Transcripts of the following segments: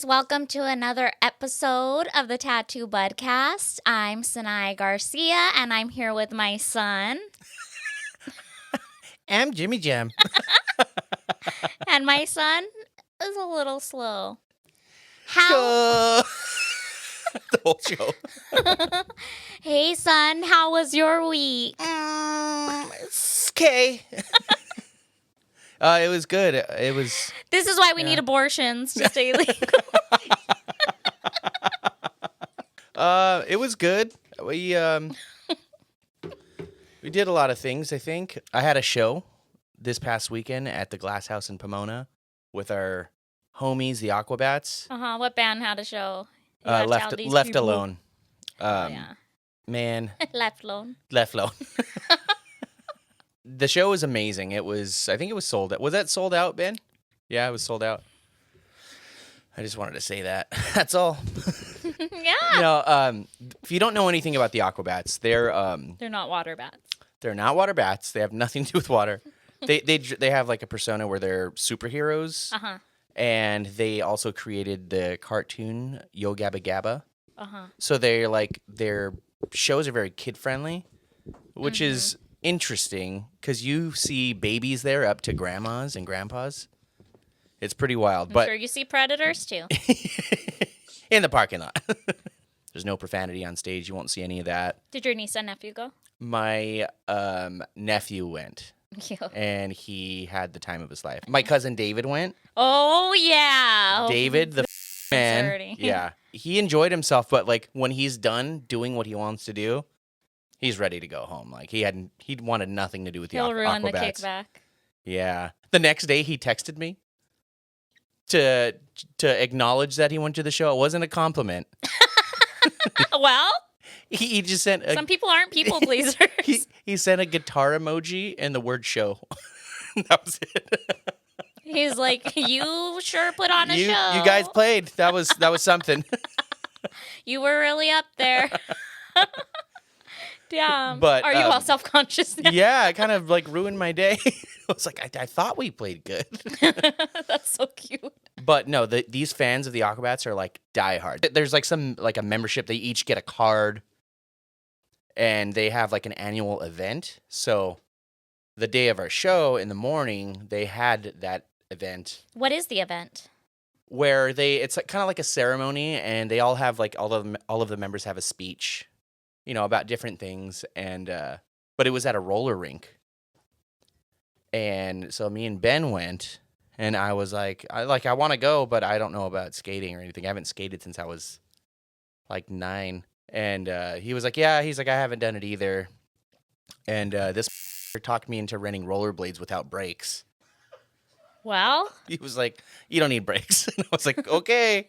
Welcome to another episode of the Tattoo Budcast. I'm Sanae Garcia, and I'm here with my son. I'm Jimmy Jam. And my son is a little slow. How? The whole show. Hey, son, how was your week? It's okay. It was good. It was. This is why we need abortions to stay legal. It was good. We did a lot of things, I think. I had a show this past weekend at the Glass House in Pomona with our homies, the Aquabats. What band had a show? Left Alone. Yeah. Man. Left Alone. Left Alone. The show was amazing. I think it was sold out. Was that sold out, Ben? Yeah, it was sold out. I just wanted to say that. That's all. Yeah. If you don't know anything about the Aquabats, they're not water bats. They're not water bats. They have nothing to do with water. They have like a persona where they're superheroes. And they also created the cartoon Yo Gabba Gabba. So their shows are very kid friendly, which is interesting because you see babies there up to grandmas and grandpas. It's pretty wild. I'm sure you see predators too. In the parking lot. There's no profanity on stage. You won't see any of that. Did your niece and nephew go? My nephew went. Cute. And he had the time of his life. My cousin David went. Oh, yeah. David, the man. Dirty. Yeah. He enjoyed himself, but like when he's done doing what he wants to do, he's ready to go home. Like he wanted nothing to do with the He'll ruin the Aquabats. kickback. Yeah. The next day he texted me to acknowledge that he went to the show. It wasn't a compliment. Well, he just sent some people aren't people pleasers. he sent a guitar emoji and the word show. That was it. He's like, you sure put on a show. You guys played. That was something. You were really up there. Damn. But, are you all self-conscious now? Yeah, it kind of like ruined my day. I was like, I thought we played good. That's so cute. But no, these fans of the Aquabats are like diehard. There's like a membership. They each get a card, and they have like an annual event. So the day of our show in the morning, they had that event. What is the event? Where it's like, kind of like a ceremony, and they all have like all of the members have a speech, about different things, and but it was at a roller rink. And so me and Ben went, and I was like, I want to go, but I don't know about skating or anything. I haven't skated since I was like 9. And he was like, yeah, he's like, I haven't done it either. And this talked me into renting rollerblades without brakes. Well, He was like, you don't need brakes. And I was like, okay.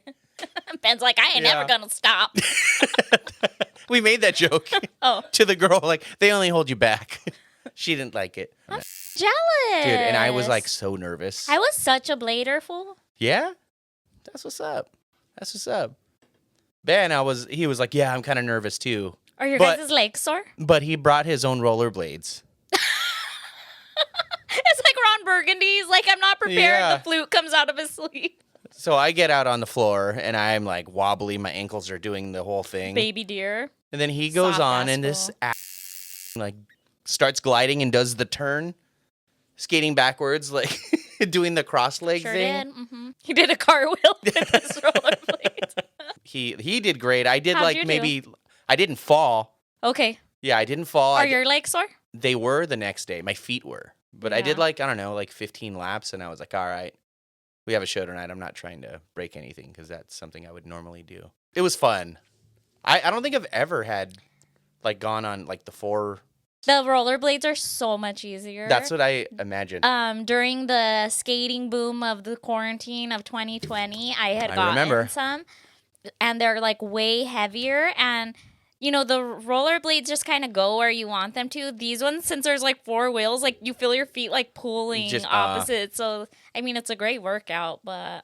Ben's like, I ain't never gonna stop. We made that joke to the girl, like, they only hold you back. She didn't like it. I'm jealous. Dude, and I was like so nervous. I was such a blader fool. Yeah? That's what's up. Ben, he was like, yeah, I'm kind of nervous too. Are your guys' legs sore? But he brought his own rollerblades. It's like Ron Burgundy's like, I'm not prepared. Yeah. The flute comes out of his sleeve. So I get out on the floor, and I'm like wobbly. My ankles are doing the whole thing. Baby deer. And then he goes Soft on, and ass this like starts gliding and does the turn, skating backwards, like doing the cross leg thing. Did. Mm-hmm. He did a cartwheel with his rollerblades. He did great. I did How'd you maybe I didn't fall. Okay. Yeah, I didn't fall. Are your legs sore? They were the next day. My feet were. But I did 15 laps, and I was like, all right, we have a show tonight. I'm not trying to break anything because that's something I would normally do. It was fun. I don't think I've ever had gone on the 4. The rollerblades are so much easier. That's what I imagined. During the skating boom of the quarantine of 2020, I had gotten some, and they're way heavier, and the rollerblades just kind of go where you want them to. These ones, since there's 4 wheels, you feel your feet pulling opposite. So I mean, it's a great workout, but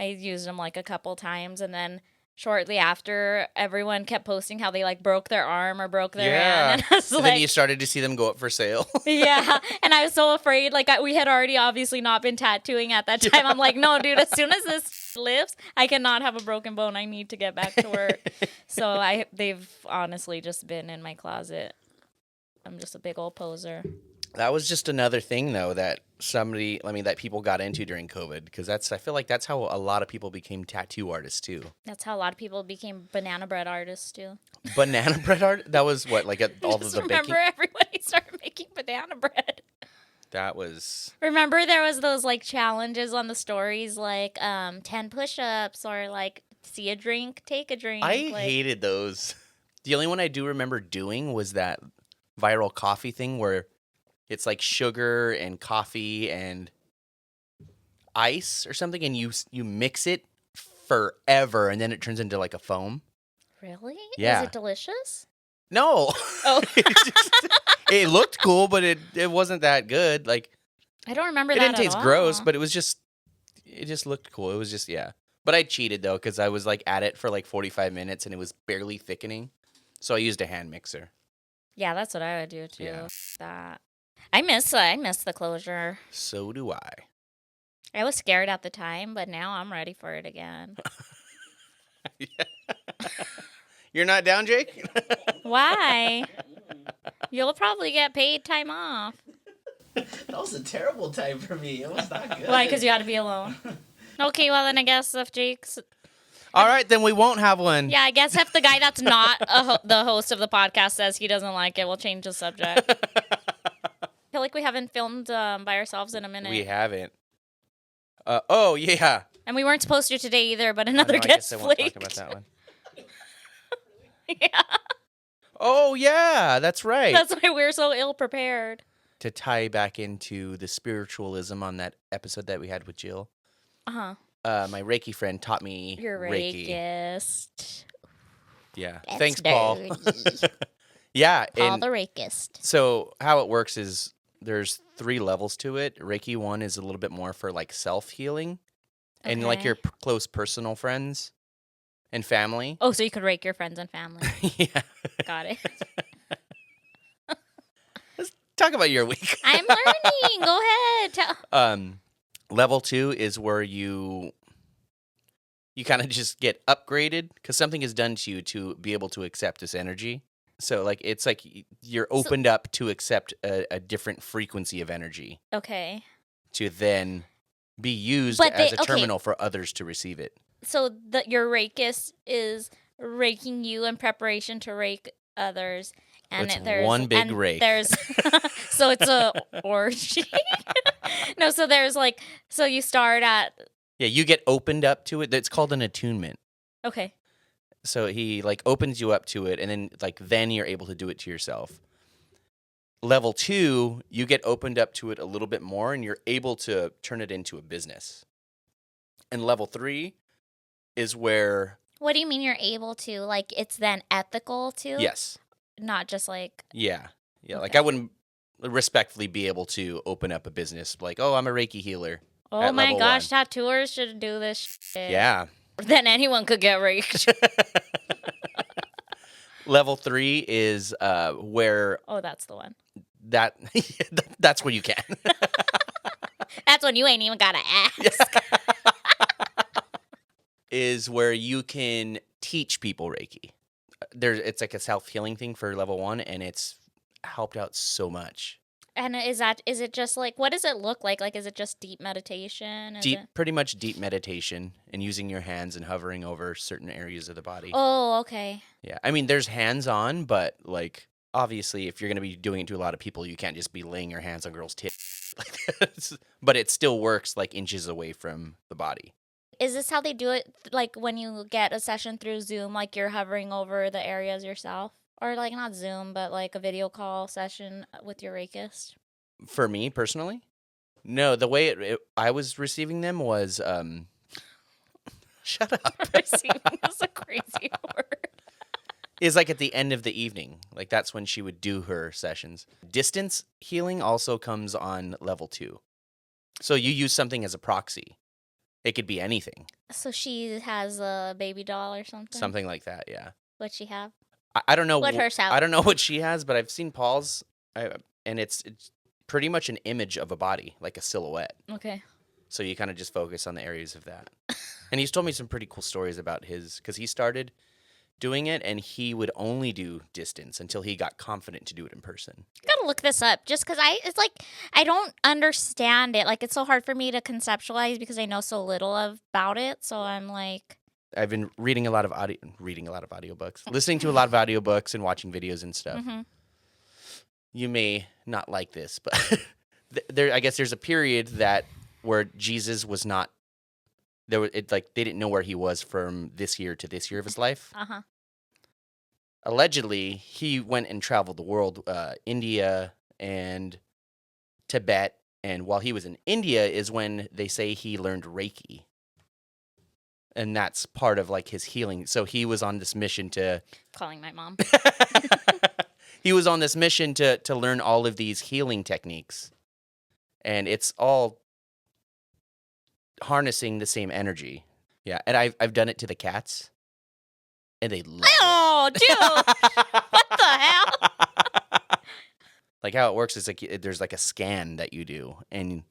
I used them a couple times, and then shortly after, everyone kept posting how they broke their arm or broke their hand. And then you started to see them go up for sale. Yeah. And I was so afraid. We had already obviously not been tattooing at that time. I'm like, no, dude, as soon as this lives, I cannot have a broken bone. I need to get back to work. So they've honestly just been in my closet. I'm just a big old poser. That was just another thing, though, that that people got into during COVID, because I feel like that's how a lot of people became tattoo artists, too. That's how a lot of people became banana bread artists, too. Banana bread art? That was what, like all of the baking? Remember everybody started making banana bread. That was... Remember there was those, like, challenges on the stories, like 10 push-ups or, like, see a drink, take a drink. I hated those. The only one I do remember doing was that viral coffee thing where it's like sugar and coffee and ice or something, and you mix it forever, and then it turns into like a foam. Really? Yeah. Was it delicious? No. Oh. It looked cool, but it wasn't that good. Like, I don't remember that. It didn't taste all. gross, but it just looked cool. It was just, yeah. But I cheated, though, because I was like at it for like 45 minutes, and it was barely thickening. So I used a hand mixer. Yeah, that's what I would do, too. Yeah. That. I miss the closure. So do I. I was scared at the time, but now I'm ready for it again. You're not down, Jake? Why? You'll probably get paid time off. That was a terrible time for me. It was not good. Why? Because you had to be alone. Okay, well then I guess if Jake's... All right, then we won't have one. Yeah, I guess if the guy that's not the host of the podcast says he doesn't like it, we'll change the subject. I feel like we haven't filmed by ourselves in a minute. We haven't. Oh, yeah. And we weren't supposed to today either, but another guest flaked. I guess I won't talk about that one. Yeah. Oh, yeah, that's right. That's why we're so ill-prepared. To tie back into the spiritualism on that episode that we had with Jill. Uh-huh. My Reiki friend taught me You're Reiki. Reikist. Yeah. That's Thanks, Paul. Yeah. Paul the Reikist. So how it works is there's 3 levels to it. Reiki 1 is a little bit more for like self-healing and like your close personal friends and family. Oh, so you could rake your friends and family. Yeah. Got it. Let's talk about your week. I'm learning. Go ahead. Level 2 is where you kind of just get upgraded because something is done to you to be able to accept this energy. So like it's like you're opened up to accept a different frequency of energy. Okay. To then be used as a terminal for others to receive it. So your Reikist is raking you in preparation to rake others. And there's one big rake. So it's a orgy. No, so there's like, so you start at. Yeah, you get opened up to it. It's called an attunement. Okay. So he like opens you up to it, and then you're able to do it to yourself. Level 2, you get opened up to it a little bit more, and you're able to turn it into a business. And level 3 is where. What do you mean you're able to? Like it's then ethical too? Yes. Not just like. Yeah. Yeah. Okay. Like I wouldn't respectfully be able to open up a business like, oh, I'm a Reiki healer. Oh my gosh, tattooers should do this shit. Yeah. Then anyone could get raked. Level 3 is where. Oh, that's the one. That's where you can. That's when you ain't even gotta ask. Yeah. Is where you can teach people Reiki. It's like a self-healing thing for level 1, and it's helped out so much. And is it just like, what does it look like? Like, is it just deep meditation? Pretty much deep meditation and using your hands and hovering over certain areas of the body. Oh, okay. Yeah. I mean, there's hands-on, but like, obviously, if you're going to be doing it to a lot of people, you can't just be laying your hands on girls' tits. But it still works like inches away from the body. Is this how they do it? Like when you get a session through Zoom, like you're hovering over the areas yourself? Or like not Zoom, but like a video call session with your Reikist? For me personally? No, the way I was receiving them was, shut up. Receiving is a crazy word. Is like at the end of the evening. Like that's when she would do her sessions. Distance healing also comes on level 2. So you use something as a proxy. It could be anything. So she has a baby doll or something? Something like that, yeah. What'd she have? I don't know. I don't know what she has, but I've seen Paul's, and it's pretty much an image of a body, like a silhouette. Okay. So you kind of just focus on the areas of that. And he's told me some pretty cool stories about because he started doing it, and he would only do distance until he got confident to do it in person. Gotta look this up just because it's like I don't understand it. Like, it's so hard for me to conceptualize because I know so little about it. So I'm like, I've been reading a lot of audiobooks, listening to a lot of audiobooks and watching videos and stuff. Mm-hmm. You may not like this, but I guess there's a period where Jesus was not there. They didn't know where he was from this year to this year of his life. Uh-huh. Allegedly, he went and traveled the world, India and Tibet. And while he was in India is when they say he learned Reiki. And that's part of like his healing. So he was on this mission to... Calling my mom. He was on this mission to learn all of these healing techniques. And it's all harnessing the same energy. Yeah, and I've done it to the cats. And they love it. Oh, dude. What the hell? Like how it works is like there's like a scan that you do, and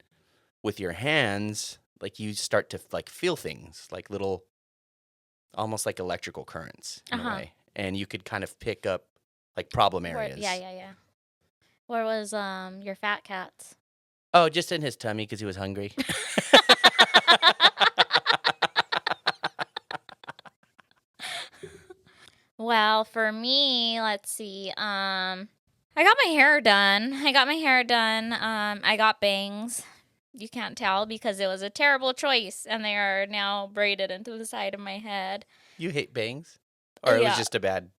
with your hands, like you start to like feel things, like little, almost like electrical currents in a way, and you could kind of pick up like problem areas. Yeah. Where was your fat cat's? Oh, just in his tummy because he was hungry. Well, for me, let's see. I got my hair done. I got bangs. You can't tell because it was a terrible choice, and they are now braided into the side of my head. You hate bangs? Or it was just a bad...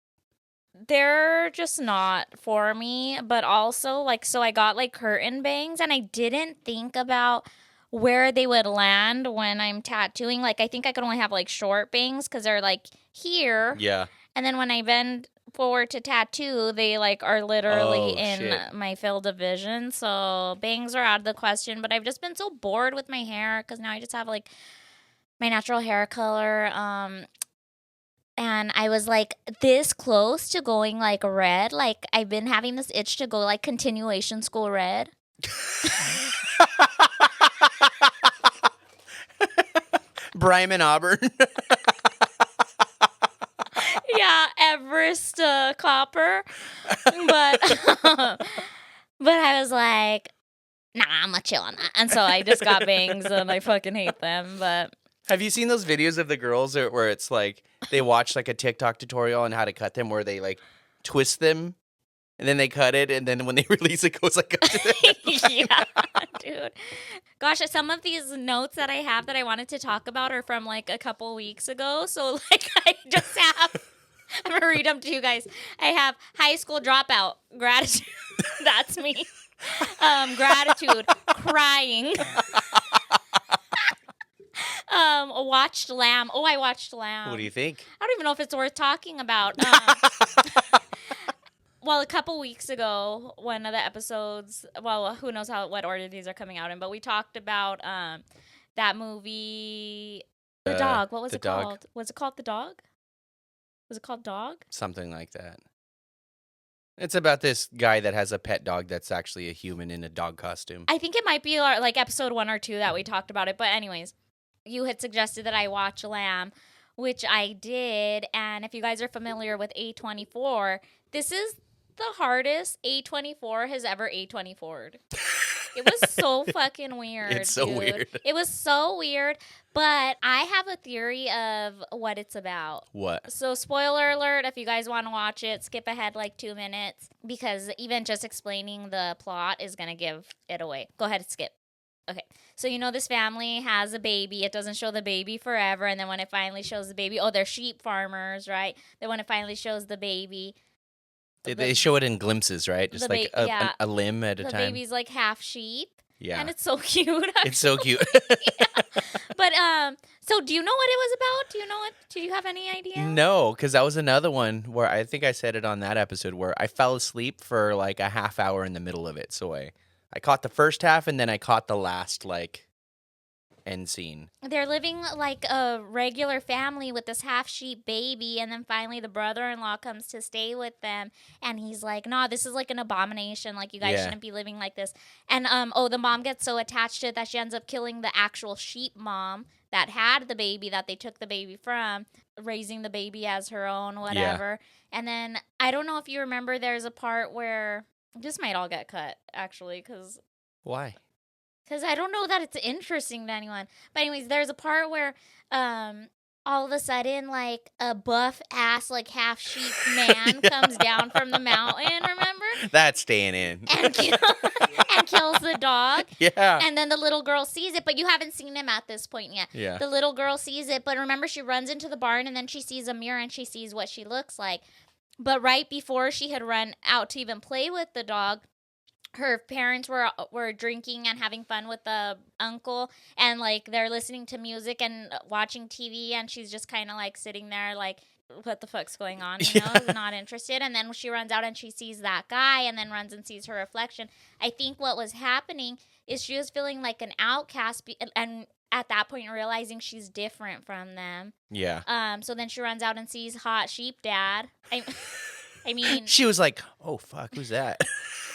They're just not for me, but also, like, so I got, like, curtain bangs, and I didn't think about where they would land when I'm tattooing. Like, I think I could only have, like, short bangs because they're, like, here. Yeah. And then when I bend forward to tattoo, they like are literally in my field of vision. So bangs are out of the question. But I've just been so bored with my hair because now I just have like my natural hair color. And I was like this close to going like red. Like I've been having this itch to go like continuation school red. Bryman Auburn. Yeah, Everest copper, but I was like, nah, I'm gonna chill on that, and so I just got bangs, and I fucking hate them. But have you seen those videos of the girls where it's like they watch like a TikTok tutorial on how to cut them, where they like twist them, and then they cut it, and then when they release it, goes like up to them? Yeah, dude. Gosh, some of these notes that I have that I wanted to talk about are from like a couple weeks ago, so like I just have. I'm going to read them to you guys. I have high school dropout, gratitude. That's me. Gratitude, crying. Watched Lamb. Oh, I watched Lamb. What do you think? I don't even know if it's worth talking about. Well, a couple weeks ago, one of the episodes, well, who knows what order these are coming out in, but we talked about that movie, The Dog. What was it called? Was it called The Dog? Was it called Dog? Something like that. It's about this guy that has a pet dog that's actually a human in a dog costume. I think it might be like episode 1 or 2 that we talked about it. But anyways, you had suggested that I watch Lamb, which I did. And if you guys are familiar with A24, this is the hardest A24 has ever A24'd. It was so fucking weird. It's so weird. It was so weird. But I have a theory of what it's about. What? So spoiler alert, if you guys want to watch it, skip ahead like 2 minutes. Because even just explaining the plot is going to give it away. Go ahead and skip. Okay. So you know this family has a baby. It doesn't show the baby forever. And then when it finally shows the baby, they're sheep farmers, right? Then when it finally shows the baby... They show it in glimpses, right? Just like a limb at a time. The baby's like half sheep. Yeah. And it's so cute. It's so cute. Yeah. But, so do you know what it was about? Do you have any idea? No, because that was another one where I think I said it on that episode where I fell asleep for like a half hour in the middle of it. So I caught the first half and then I caught the last like end scene. They're living like a regular family with this half-sheep baby, and then finally the brother-in-law comes to stay with them, and he's like, "No, this is like an abomination. Like, you guys shouldn't be living like this." And the mom gets so attached to it that she ends up killing the actual sheep mom that had the baby that they took the baby from, raising the baby as her own, whatever. Yeah. And then I don't know if you remember, there's a part where this might all get cut, actually, because... Why? Because I don't know that it's interesting to anyone. But anyways, there's a part where all of a sudden, like, a buff-ass, like, half-sheep man comes down from the mountain, remember? That's staying in. And kills the dog. Yeah. And then the little girl sees it, but you haven't seen him at this point yet. Yeah. The little girl sees it, but remember, she runs into the barn, and then she sees a mirror, and she sees what she looks like. But right before she had run out to even play with the dog, her parents were drinking and having fun with the uncle, and like they're listening to music and watching TV, and she's just kind of like sitting there like, what the fuck's going on, you know, not interested. And then she runs out and she sees that guy, and then runs and sees her reflection. I think what was happening is she was feeling like an outcast, and at that point realizing she's different from them. Yeah. So then she runs out and sees hot sheep dad. I mean, she was like, "Oh fuck, who's that?"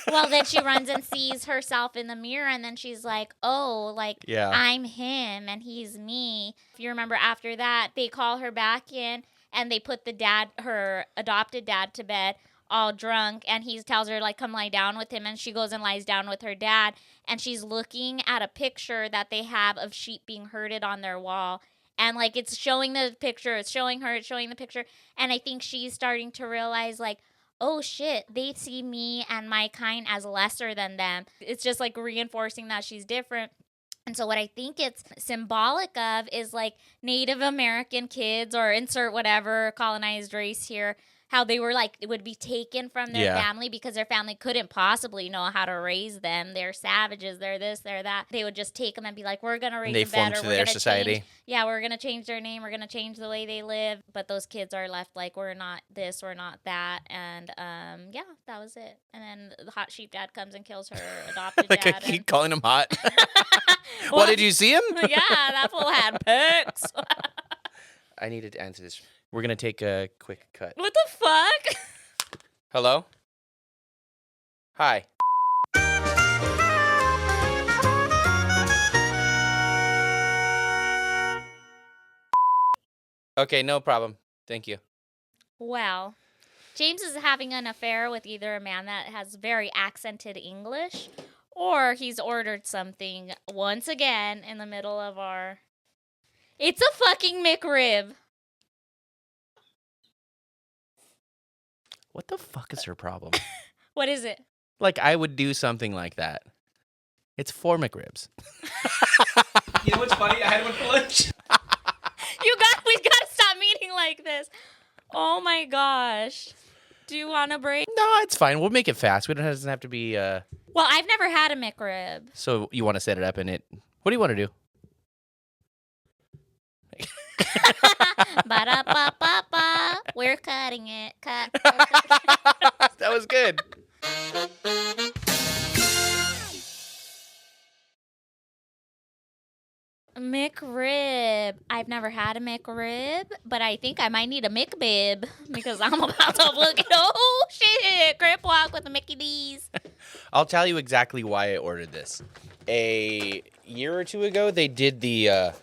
Well, then she runs and sees herself in the mirror, and then she's like, "Oh, like, I'm him and he's me." If you remember, after that, they call her back in, and they put her adopted dad to bed, all drunk, and he tells her, like, come lie down with him, and she goes and lies down with her dad, and she's looking at a picture that they have of sheep being herded on their wall, and, like, it's showing the picture, it's showing her, it's showing the picture, and I think she's starting to realize, like, oh shit, they see me and my kind as lesser than them. It's just like reinforcing that she's different. And so what I think it's symbolic of is like Native American kids, or insert whatever colonized race here, how they were like, it would be taken from their family because their family couldn't possibly know how to raise them. They're savages, they're this, they're that. They would just take them and be like, we're going to raise them better. They formed their society. We're going to change their name. We're going to change the way they live. But those kids are left like, we're not this, we're not that. And that was it. And then the hot sheep dad comes and kills her adopted like dad. I keep calling him hot. What, did you see him? Yeah, that fool had perks. I needed to answer this. We're going to take a quick cut. What the fuck? Hello? Hi. Okay, no problem. Thank you. Well, James is having an affair with either a man that has very accented English, or he's ordered something once again in the middle of our... It's a fucking McRibbed. What the fuck is her problem? What is it? Like, I would do something like that. It's 4 McRibbs. You know what's funny? I had one for lunch. We gotta stop meeting like this. Oh my gosh. Do you want a break? No, it's fine. We'll make it fast. It doesn't have to be... Well, I've never had a McRibbed. So you want to set it up in it. What do you want to do? Ba-da-ba-ba-ba. We're cutting it. Cut. That was good. McRibbed. I've never had a McRibbed, but I think I might need a McBib because I'm about to look at, oh shit, Crip Walk with the Mickey D's. I'll tell you exactly why I ordered this. A year or two ago, they did the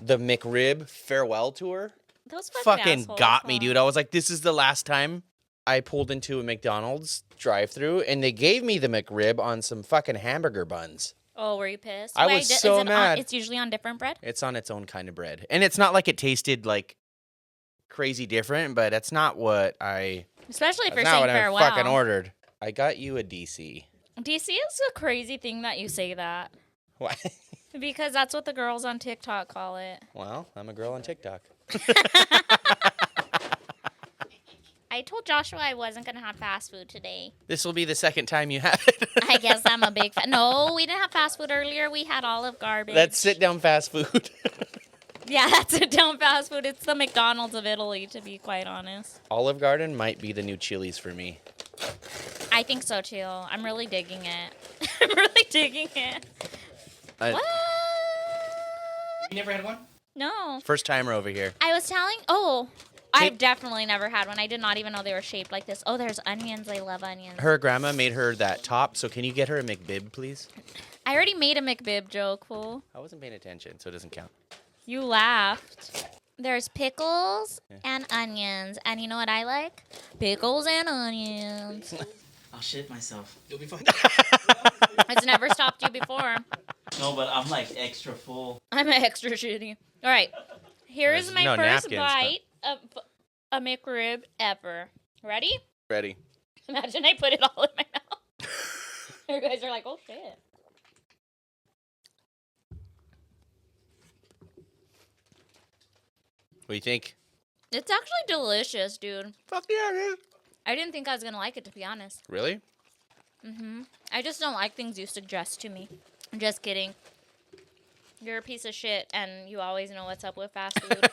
McRibbed farewell tour. Those fucking got me, dude. I was like, this is the last time I pulled into a McDonald's drive-thru, and they gave me the McRibbed on some fucking hamburger buns. Oh, were you pissed? I was so mad. It's usually on different bread? It's on its own kind of bread. And it's not like it tasted like crazy different, but that's not what I... Especially if you're saying farewell. I fucking ordered. I got you a DC. DC is a crazy thing that you say that. Why? Because that's what the girls on TikTok call it. Well, I'm a girl on TikTok. I told Joshua I wasn't going to have fast food today. This will be the second time you have it. I guess I'm a big fan. No, we didn't have fast food earlier. We had Olive Garbage. That's sit-down fast food. Yeah, that's sit-down fast food. It's the McDonald's of Italy, to be quite honest. Olive Garden might be the new Chili's for me. I think so, too. I'm really digging it. I'm really digging it. What? You never had one? No. First timer over here. I was telling... Oh, I've definitely never had one. I did not even know they were shaped like this. Oh, there's onions. I love onions. Her grandma made her that top, so can you get her a McRibbed, please? I already made a McRibbed joke, fool. I wasn't paying attention, so it doesn't count. You laughed. There's pickles and onions. And you know what I like? Pickles and onions. I'll shit myself. You'll be fine. It's never stopped you before. No, but I'm like extra full. I'm extra shitty. All right. Here's my first bite of a McRib ever. Ready? Ready. Imagine I put it all in my mouth. You guys are like, oh, shit. What do you think? It's actually delicious, dude. Fuck yeah, it is. I didn't think I was going to like it, to be honest. Really? Mm-hmm. I just don't like things you suggest to me. I'm just kidding. You're a piece of shit, and you always know what's up with fast food.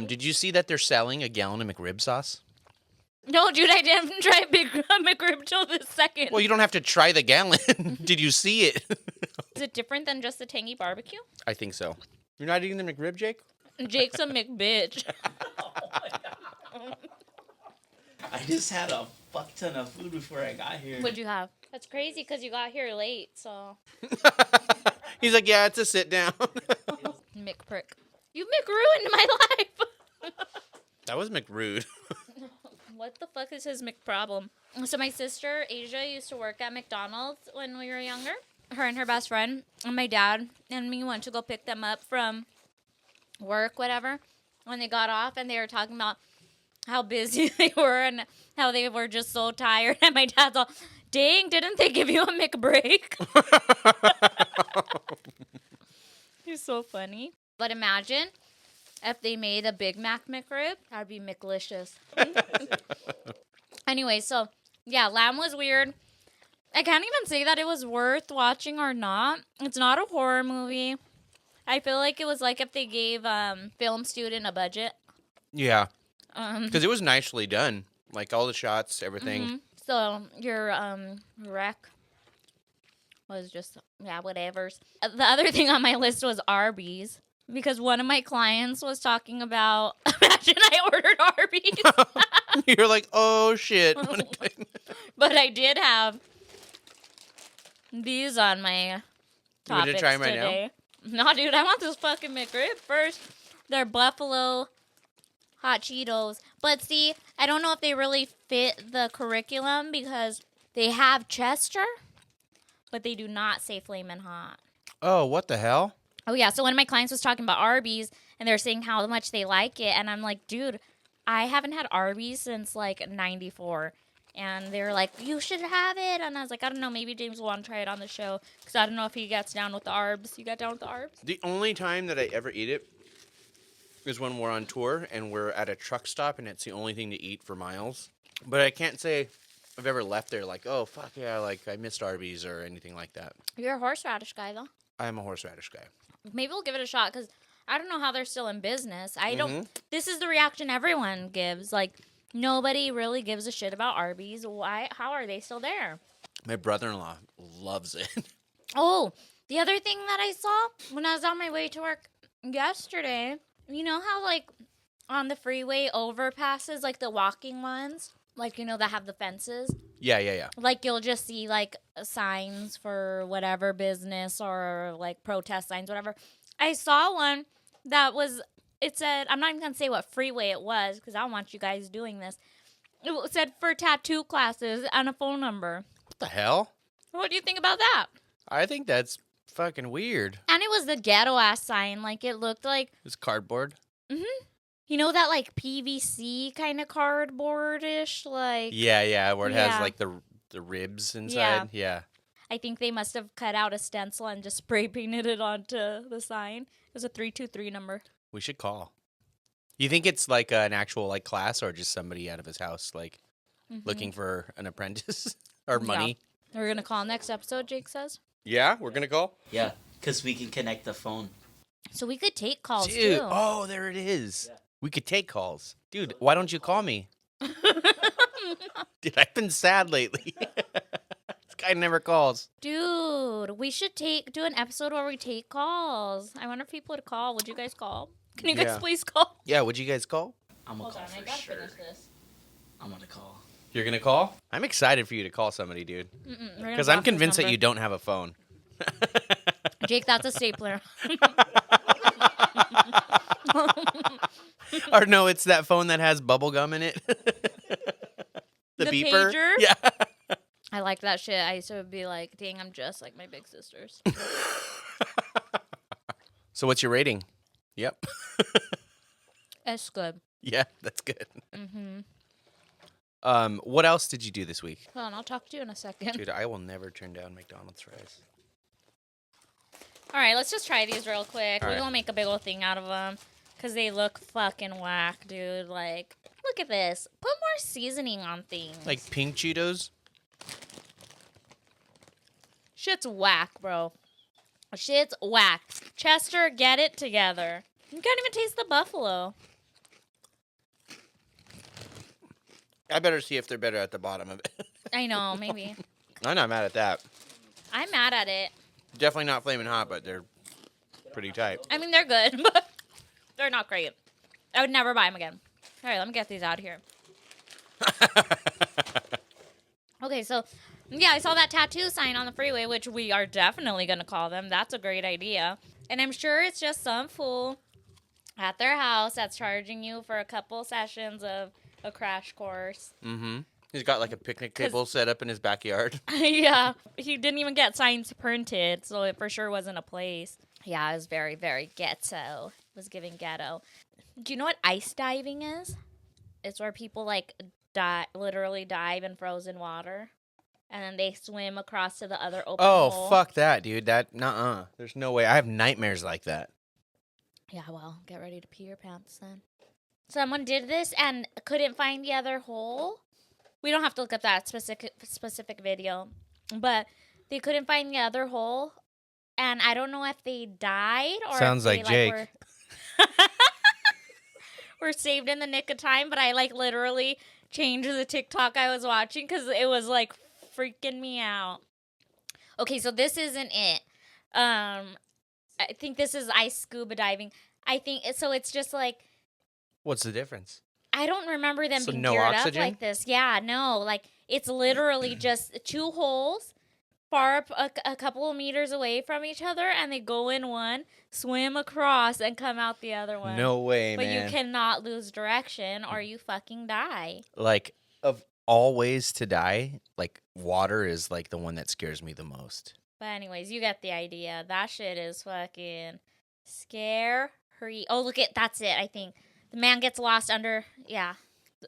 Did you see that they're selling a gallon of McRib sauce? No, dude, I didn't try McRib till this second. Well, you don't have to try the gallon. Did you see it? Is it different than just the tangy barbecue? I think so. You're not eating the McRib, Jake? Jake's a McBitch. I just had a fuck ton of food before I got here. What'd you have? That's crazy because you got here late, so. He's like, yeah, it's a sit down. McPrick. You McRuined my life. That was McRude. What the fuck is his McProblem? So my sister, Asia, used to work at McDonald's when we were younger. Her and her best friend and my dad and me went to go pick them up from work, whatever, when they got off, and they were talking about how busy they were and how they were just so tired. And my dad's all, dang, didn't they give you a McBreak? He's so funny. But imagine if they made a Big Mac McRib. That'd be McLicious. Anyway, so, yeah, lamb was weird. I can't even say that it was worth watching or not. It's not a horror movie. I feel like it was like if they gave film student a budget. Yeah. Because it was nicely done. Like, all the shots, everything. Mm-hmm. So, your rec was just, yeah, whatevers. The other thing on my list was Arby's. Because one of my clients was talking about, imagine I ordered Arby's. You're like, oh, shit. But I did have these on my topics you to try them right today. No, dude, I want this fucking McRib first. They're buffalo hot Cheetos. But see, I don't know if they really fit the curriculum because they have Chester, but they do not say Flamin' Hot. Oh, what the hell? Oh, yeah. So one of my clients was talking about Arby's, and they're saying how much they like it. And I'm like, dude, I haven't had Arby's since, like, 94. And they were like, you should have it. And I was like, I don't know. Maybe James will want to try it on the show. Because I don't know if he gets down with the arbs. You got down with the arbs? The only time that I ever eat it is when we're on tour and we're at a truck stop, and it's the only thing to eat for miles. But I can't say I've ever left there like, oh, fuck yeah, like, I missed Arby's or anything like that. You're a horseradish guy, though. I am a horseradish guy. Maybe we'll give it a shot because I don't know how they're still in business. I don't. This is the reaction everyone gives. Like, nobody really gives a shit about Arby's. Why? How are they still there? My brother-in-law loves it. Oh, the other thing that I saw when I was on my way to work yesterday, you know how, like, on the freeway overpasses, like the walking ones, like, you know, that have the fences? Yeah. Like, you'll just see, like, signs for whatever business or, like, protest signs, whatever. I saw one that was, it said, I'm not even going to say what freeway it was because I don't want you guys doing this. It said for tattoo classes and a phone number. What the hell? What do you think about that? I think that's fucking weird. And it was the ghetto-ass sign. Like, it looked like... It's cardboard? Mm-hmm. You know that, like, PVC kind of cardboard-ish? Like... Yeah, where it has, like, the ribs inside. Yeah. I think they must have cut out a stencil and just spray painted it onto the sign. It was a 323 number. We should call. You think it's, like, an actual, like, class or just somebody out of his house, like, looking for an apprentice or money? Yeah. We're going to call next episode, Jake says. Yeah, we're going to call? Yeah, because we can connect the phone. So we could take calls, Dude, too. oh, there it is. Yeah. We could take calls. Dude, why don't you call me? Dude, I've been sad lately. It's guy never calls. Dude, we should do an episode where we take calls. I want people to call. Would you guys call? Can you guys please call? Yeah, would you guys call? I'm gonna call for sure. I'm gonna call. You're gonna call? I'm excited for you to call somebody, dude. Because I'm convinced that you don't have a phone. Jake, that's a stapler. Or no, it's that phone that has bubble gum in it. the beeper. Pager? Yeah. I like that shit. I used to be like, dang, I'm just like my big sisters. So what's your rating? Yep. That's good. Yeah, that's good. What else did you do this week? Hold on, I'll talk to you in a second. Dude, I will never turn down McDonald's fries. All right, let's just try these real quick. All We're right. going to make a big old thing out of them because they look fucking whack, dude. Like, look at this. Put more seasoning on things. Like pink Cheetos? Shit's whack, bro. Shit's whack. Chester, get it together. You can't even taste the buffalo. I better see if they're better at the bottom of it. I know, maybe. I'm not mad at that. I'm mad at it. Definitely not flaming hot, but they're pretty tight. I mean, they're good, but they're not great. I would never buy them again. All right, let me get these out of here. Okay, so, yeah, I saw that tattoo sign on the freeway, which we are definitely going to call them. That's a great idea. And I'm sure it's just some fool at their house that's charging you for a couple sessions of a crash course. Mm-hmm. He's got like a picnic table set up in his backyard. Yeah, he didn't even get signs printed, so it for sure wasn't a place. Yeah, it was very, very ghetto. It was giving ghetto. Do you know what ice diving is? It's where people like literally dive in frozen water, and then they swim across to the other open hole. Oh, fuck that, dude. Nuh-uh. There's no way. I have nightmares like that. Yeah, well, get ready to pee your pants then. Someone did this and couldn't find the other hole. We don't have to look up that specific video, but they couldn't find the other hole, and I don't know if they died or Sounds if like they, Jake. were saved in the nick of time. But I like literally changed the TikTok I was watching because it was like freaking me out. Okay, so this isn't it. I think this is ice scuba diving. I think so. It's just like. What's the difference? I don't remember them being no geared oxygen? up like this. Yeah, no. Like, it's literally just two holes far up a couple of meters away from each other, and they go in one, swim across, and come out the other one. No way, but man. you cannot lose direction or you fucking die. Like, of all ways to die, like, water is, like, the one that scares me the most. But anyways, you get the idea. That shit is fucking scary. Oh, look at, that's it, I think. The man gets lost under, yeah.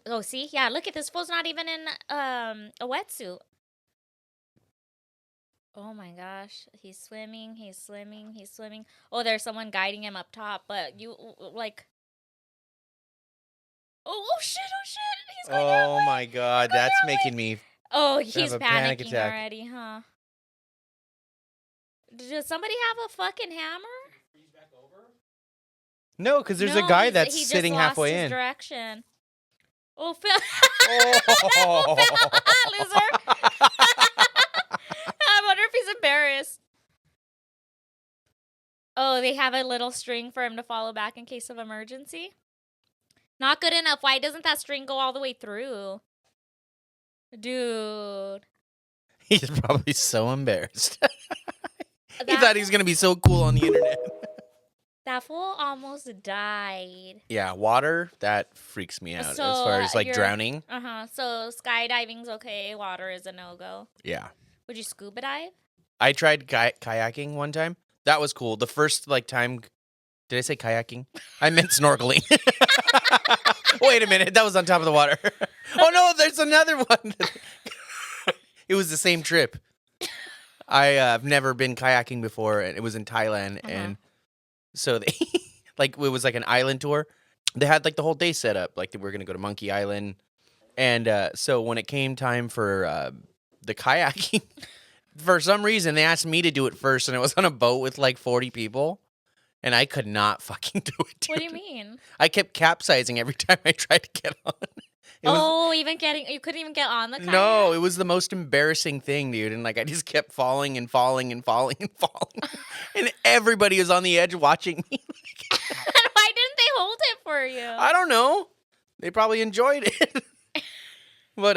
Oh, see? Yeah, look at this fool's not even in a wetsuit. Oh my gosh. He's swimming. Oh, there's someone guiding him up top, but you, like. Oh shit. He's going that way. Oh my god, that's making me. Oh, he's have a panic panicking attack. already, huh? Does somebody have a fucking hammer? No, because there's No, a guy he that's just sitting lost halfway his in. Direction. Oh, Phil. Oh. Loser. I wonder if he's embarrassed. Oh, they have a little string for him to follow back in case of emergency. Not good enough. Why doesn't that string go all the way through? Dude. He's probably so embarrassed. He thought he was going to be so cool on the internet. That fool almost died. Yeah, water, that freaks me out as far as, like, drowning. Uh-huh. So skydiving's okay. Water is a no-go. Yeah. Would you scuba dive? I tried kayaking one time. That was cool. The first, like, time... Did I say kayaking? I meant snorkeling. Wait a minute. That was on top of the water. Oh, no, there's another one. It was the same trip. I've never been kayaking before, and it was in Thailand, and so they, like, it was like an island tour. They had, like, the whole day set up. Like, we were going to go to Monkey Island, and so when it came time for the kayaking, for some reason, they asked me to do it first, and it was on a boat with, like, 40 people, and I could not fucking do it, dude. What do you mean? I kept capsizing every time I tried to get on. You couldn't even get on the kayak? No, it was the most embarrassing thing, dude. And like I just kept falling and falling and falling and falling. And everybody was on the edge watching me. Why didn't they hold it for you? I don't know. They probably enjoyed it. But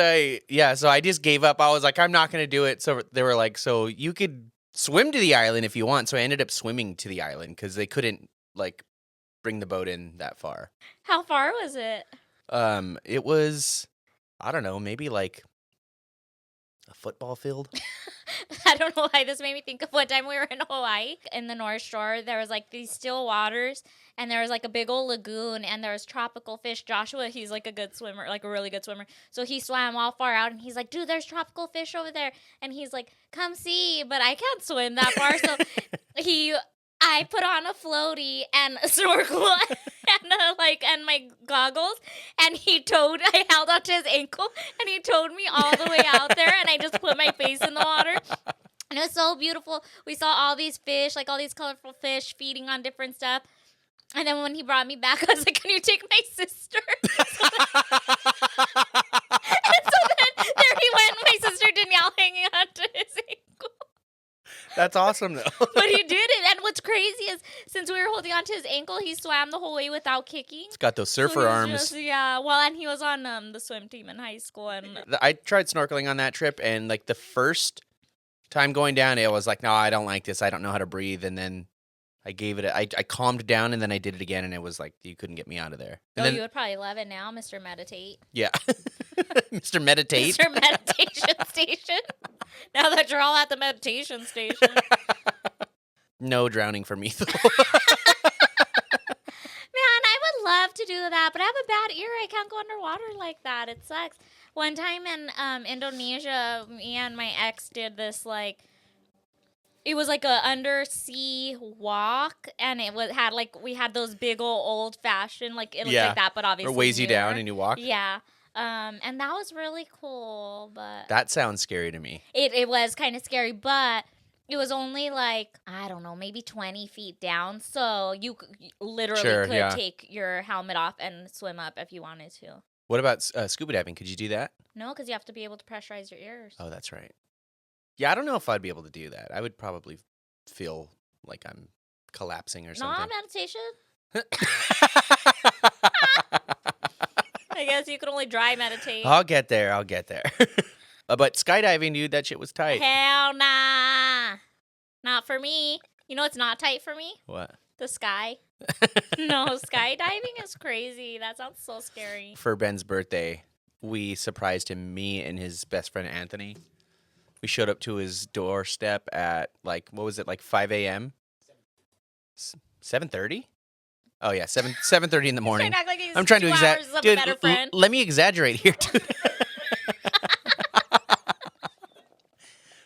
so I just gave up. I was like, I'm not going to do it. So they were like, so you could swim to the island if you want. So I ended up swimming to the island because they couldn't like bring the boat in that far. How far was it? It was, I don't know, maybe like a football field. I don't know why this made me think of one time we were in Hawaii in the North Shore. There was like these still waters and there was like a big old lagoon and there was tropical fish. Joshua, he's like a good swimmer, like a really good swimmer. So he swam all far out and he's like, dude, there's tropical fish over there. And he's like, come see, but I can't swim that far. So I put on a floaty and a snorkel and my goggles, and I held onto his ankle, and he towed me all the way out there, and I just put my face in the water. And it was so beautiful. We saw all these fish, like all these colorful fish feeding on different stuff. And then when he brought me back, I was like, can you take my sister? And so then there he went, my sister Danielle hanging onto his ankle. That's awesome, though. But he did it. And what's crazy is, since we were holding onto his ankle, he swam the whole way without kicking. It's got those surfer arms. And he was on the swim team in high school. And I tried snorkeling on that trip, and like the first time going down, it was like, no, I don't like this. I don't know how to breathe. And then I gave it I calmed down, and then I did it again, and it was like, you couldn't get me out of there. And then, you would probably love it now, Mr. Meditate. Yeah. Mr. Meditate. Mr. Meditation Station. Now that you're all at the meditation station. No drowning for me, though. Man, I would love to do that, but I have a bad ear. I can't go underwater like that. It sucks. One time in Indonesia, me and my ex did this, like, it was like a undersea walk, and we had those big old fashioned, like, it looked like that, but obviously or weighs you newer. down and you walk. Yeah. And that was really cool, but that sounds scary to me. It was kind of scary, but it was only like, I don't know, maybe 20 feet down, so you literally could take your helmet off and swim up if you wanted to. What about scuba diving? Could you do that? No, because you have to be able to pressurize your ears. Oh, that's right. Yeah, I don't know if I'd be able to do that. I would probably feel like I'm collapsing or something. Not meditation. I guess you could only dry meditate. I'll get there. But skydiving, dude, that shit was tight. Hell nah. Not for me. You know what's not tight for me? What? The sky. No, skydiving is crazy. That sounds so scary. For Ben's birthday, we surprised him, me and his best friend Anthony. We showed up to his doorstep at, like, what was it, like 5 a.m.? 7:30? Oh, yeah, 7:30 in the morning. I'm trying to exaggerate. Dude, let me exaggerate here, dude.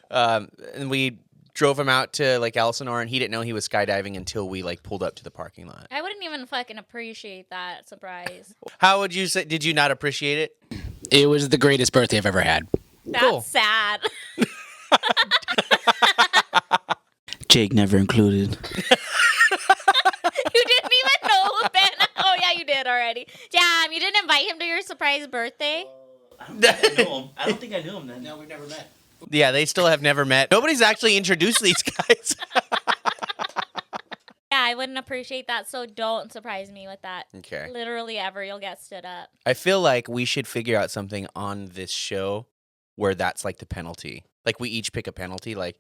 And we drove him out to, like, Elsinore, and he didn't know he was skydiving until we, like, pulled up to the parking lot. I wouldn't even fucking appreciate that surprise. How would you say? Did you not appreciate it? It was the greatest birthday I've ever had. That's cool. sad. Jake never included. You didn't even know, Ben. Oh, yeah, you did already. Damn, you didn't invite him to your surprise birthday? I don't think I know him. I don't think I knew him then. No, we've never met. Yeah, they still have never met. Nobody's actually introduced these guys. Yeah, I wouldn't appreciate that, so don't surprise me with that. Okay. Literally ever, you'll get stood up. I feel like we should figure out something on this show where that's like the penalty. Like we each pick a penalty. Like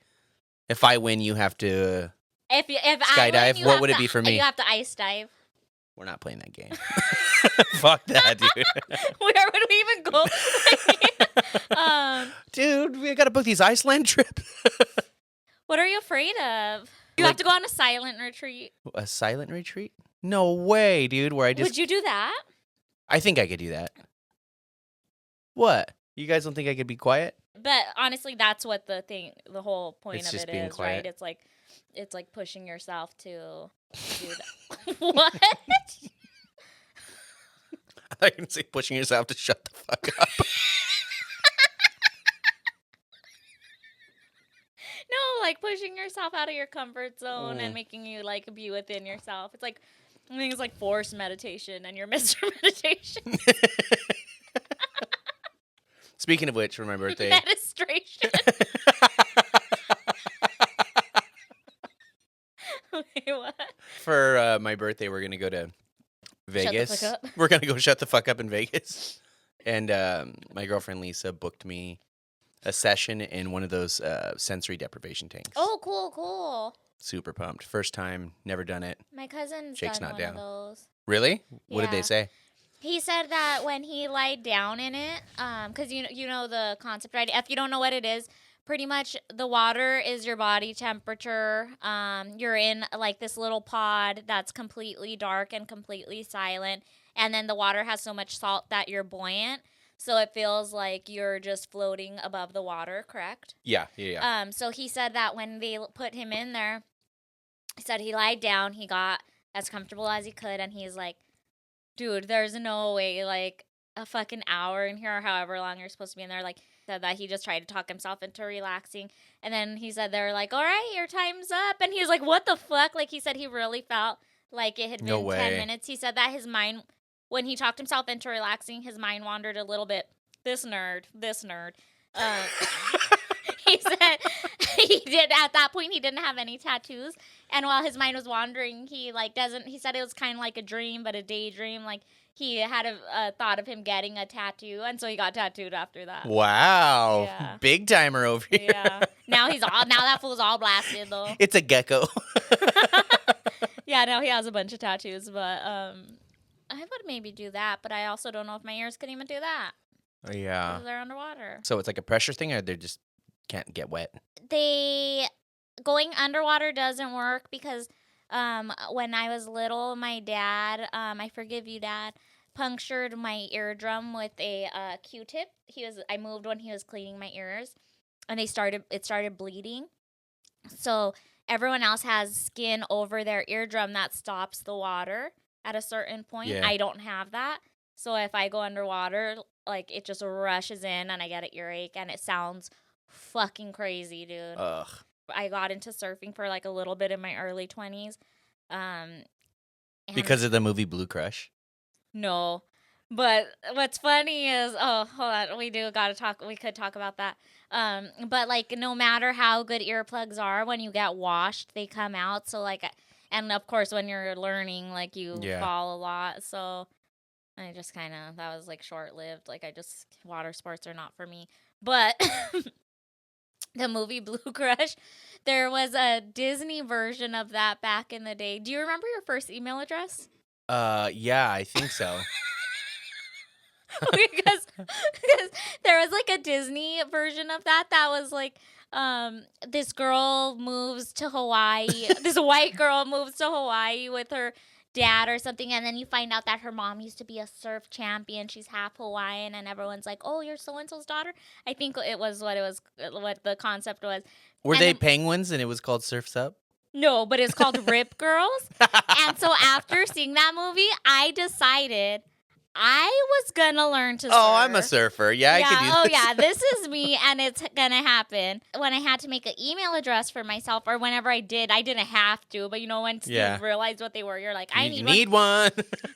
if I win, you have to if skydive. I win, What would it be for me? You have to ice dive. We're not playing that game. Fuck that, dude. Where would we even go? Dude, we got to book these Iceland trips. What are you afraid of? You have to go on a silent retreat. A silent retreat? No way, dude. Where I just... Would you do that? I think I could do that. What? You guys don't think I could be quiet? But honestly, that's what the whole point of it is, quiet. right? It's like pushing yourself to do that. What? I thought you were going to say pushing yourself to shut the fuck up. No, like pushing yourself out of your comfort zone and making you like be within yourself. It's like, I think it's like forced meditation and you're Mr. Meditation. Speaking of which, for my birthday. Administration. Wait, what? For my birthday, we're going to go to Vegas. Shut the fuck up. We're going to go shut the fuck up in Vegas. And my girlfriend Lisa booked me a session in one of those sensory deprivation tanks. Oh, cool. Super pumped. First time, never done it. My cousin's Shake's done not one down. of those. Really? What did they Yeah. say? He said that when he lied down in it, because you know the concept, right? If you don't know what it is, pretty much the water is your body temperature. You're in like this little pod that's completely dark and completely silent, and then the water has so much salt that you're buoyant, so it feels like you're just floating above the water. Correct? Yeah. So he said that when they put him in there, he said he lied down, he got as comfortable as he could, and he's like, dude, there's no way, like, a fucking hour in here or however long you're supposed to be in there. Like, said that he just tried to talk himself into relaxing. And then he said they were like, all right, your time's up. And he's like, what the fuck? Like, he said he really felt like it had been 10 minutes. He said that his mind, when he talked himself into relaxing, his mind wandered a little bit. This nerd. He said at that point he didn't have any tattoos, and while his mind was wandering, he said it was kind of like a dream, but a daydream. Like, he had a thought of him getting a tattoo, and so he got tattooed after that. Wow. Yeah. Big timer over here. Yeah. Now that fool's all blasted though. It's a gecko. Yeah, now he has a bunch of tattoos, but I would maybe do that, but I also don't know if my ears could even do that. Yeah. Because they're underwater. So it's like a pressure thing, or they just can't get wet? Going underwater doesn't work because when I was little, my dad, I forgive you, Dad, punctured my eardrum with a Q-tip. I moved when he was cleaning my ears, and it started bleeding. So everyone else has skin over their eardrum that stops the water at a certain point. Yeah. I don't have that. So if I go underwater, like, it just rushes in and I get an earache, and it sounds fucking crazy, dude. Ugh. I got into surfing for like a little bit in my early 20s. Because of the movie Blue Crush? No. But what's funny is, hold on, we could talk about that. But like, no matter how good earplugs are, when you get washed, they come out. So like, and of course when you're learning, like, you fall a lot. So I just that was like short-lived. Like, water sports are not for me. But the movie Blue Crush, there was a Disney version of that back in the day. Do you remember your first email address? Yeah, I think so. because there was like a Disney version of that was like, this girl moves to Hawaii. This white girl moves to Hawaii with her dad or something, and then you find out that her mom used to be a surf champion. She's half Hawaiian, and everyone's like, "Oh, you're so and so's daughter." I think what the concept was. Were they penguins and it was called Surf's Up? No, but it's called Rip Girls. And so after seeing that movie, I decided I was gonna learn to surf. Oh, I'm a surfer. Yeah, I could do this. Oh, yeah, this is me, and it's gonna happen. When I had to make an email address for myself, or whenever I didn't have to, but once you realized what they were, you're like, I need one.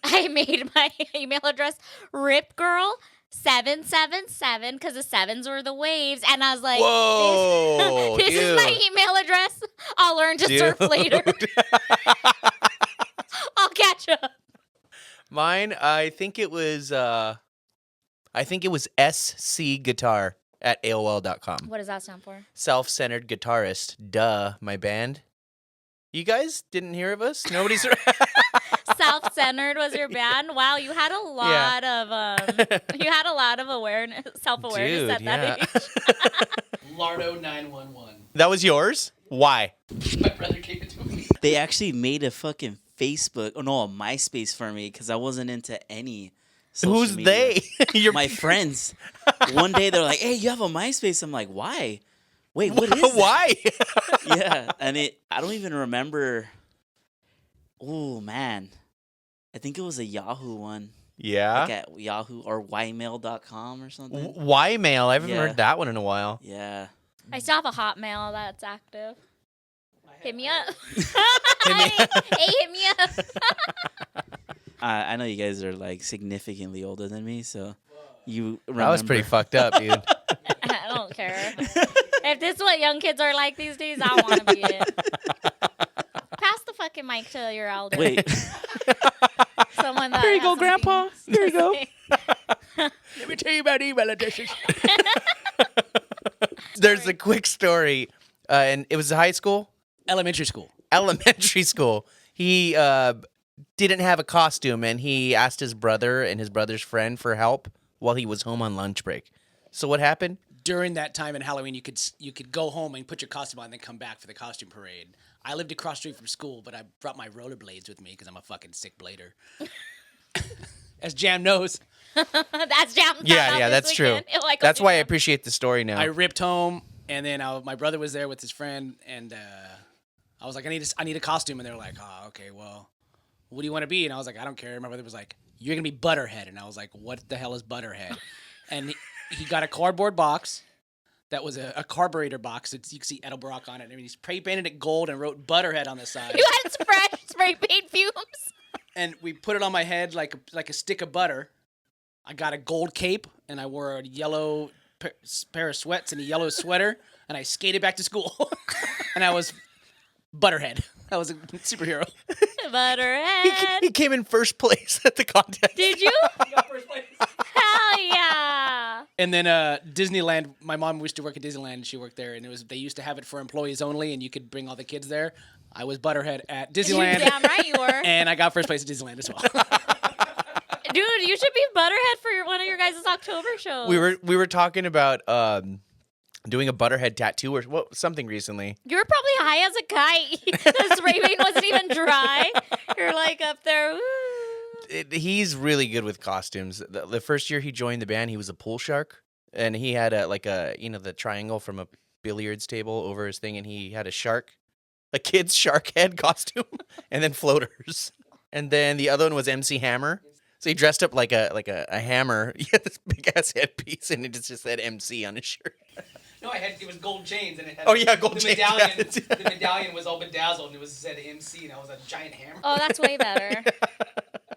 I made my email address RipGirl777 because the sevens were the waves, and I was like, whoa, this is my email address. I'll learn to surf later. I'll catch up. Mine, I think it was SC Guitar at AOL.com. What does that stand for? Self-centered guitarist. Duh, my band. You guys didn't hear of us? Nobody's. Self-centered was your band. Wow, you had a lot of awareness, self-awareness Dude, at that age. Lardo 911. That was yours? Why? My brother gave it to me. They actually made a fucking Facebook, a MySpace for me because I wasn't into any social Who's media. they? My friends. One day they're like, "Hey, you have a MySpace?" I'm like, "Why? Wait, what is that?" Why? Yeah, and I don't even remember. Oh man, I think it was a Yahoo one. Yeah. Like at Yahoo or ymail.com or something. Ymail. I haven't heard that one in a while. Yeah. I still have a Hotmail that's active. Hit me up. Hey, hit me up. I know you guys are like significantly older than me, so you remember. That was pretty fucked up, dude. I don't care. If this is what young kids are like these days, I want to be it. Pass the fucking mic to your elder. Wait. Someone that Here you has go, something Grandpa. Here you to go. say. Let me tell you about email addresses. There's a quick story, and it was high school? Elementary school. Elementary school. He didn't have a costume, and he asked his brother and his brother's friend for help while he was home on lunch break. So what happened? During that time in Halloween, you could go home and put your costume on and then come back for the costume parade. I lived across the street from school, but I brought my rollerblades with me because I'm a fucking sick blader. As Jam knows. That's Jam. Yeah, that's true. Like, that's why I Jam. appreciate the story now. I ripped home, and then my brother was there with his friend, and I was like, I need a costume, and they were like, oh, okay, well, what do you want to be? And I was like, I don't care. My brother was like, you're gonna be Butterhead, and I was like, what the hell is Butterhead? And he got a cardboard box that was a carburetor box. You can see Edelbrock on it. I mean, he spray painted it gold and wrote Butterhead on the side. You had spray paint fumes. And we put it on my head like a stick of butter. I got a gold cape, and I wore a yellow pair of sweats and a yellow sweater, and I skated back to school. And I was Butterhead. I was a superhero. Butterhead. He came in first place at the contest. Did you? Got first place. Hell yeah. And then Disneyland. My mom used to work at Disneyland, and she worked there. And they used to have it for employees only, and you could bring all the kids there. I was Butterhead at Disneyland. Damn right you were. And I got first place at Disneyland as well. Dude, you should be Butterhead for one of your guys' October shows. We were talking about doing a Butterhead tattoo or something recently. You were probably high as a kite. The spray paint wasn't even dry. You're like up there. Woo. He's really good with costumes. The first year he joined the band, he was a pool shark, and he had the triangle from a billiards table over his thing, and he had a kid's shark head costume, and then floaters. And then the other one was MC Hammer. So he dressed up like a hammer. He had this big ass headpiece, and it just said MC on his shirt. No, it was gold chains, and it had gold chains. Medallion, the medallion was all bedazzled, and it said MC, and I was a giant hammer. Oh, that's way better.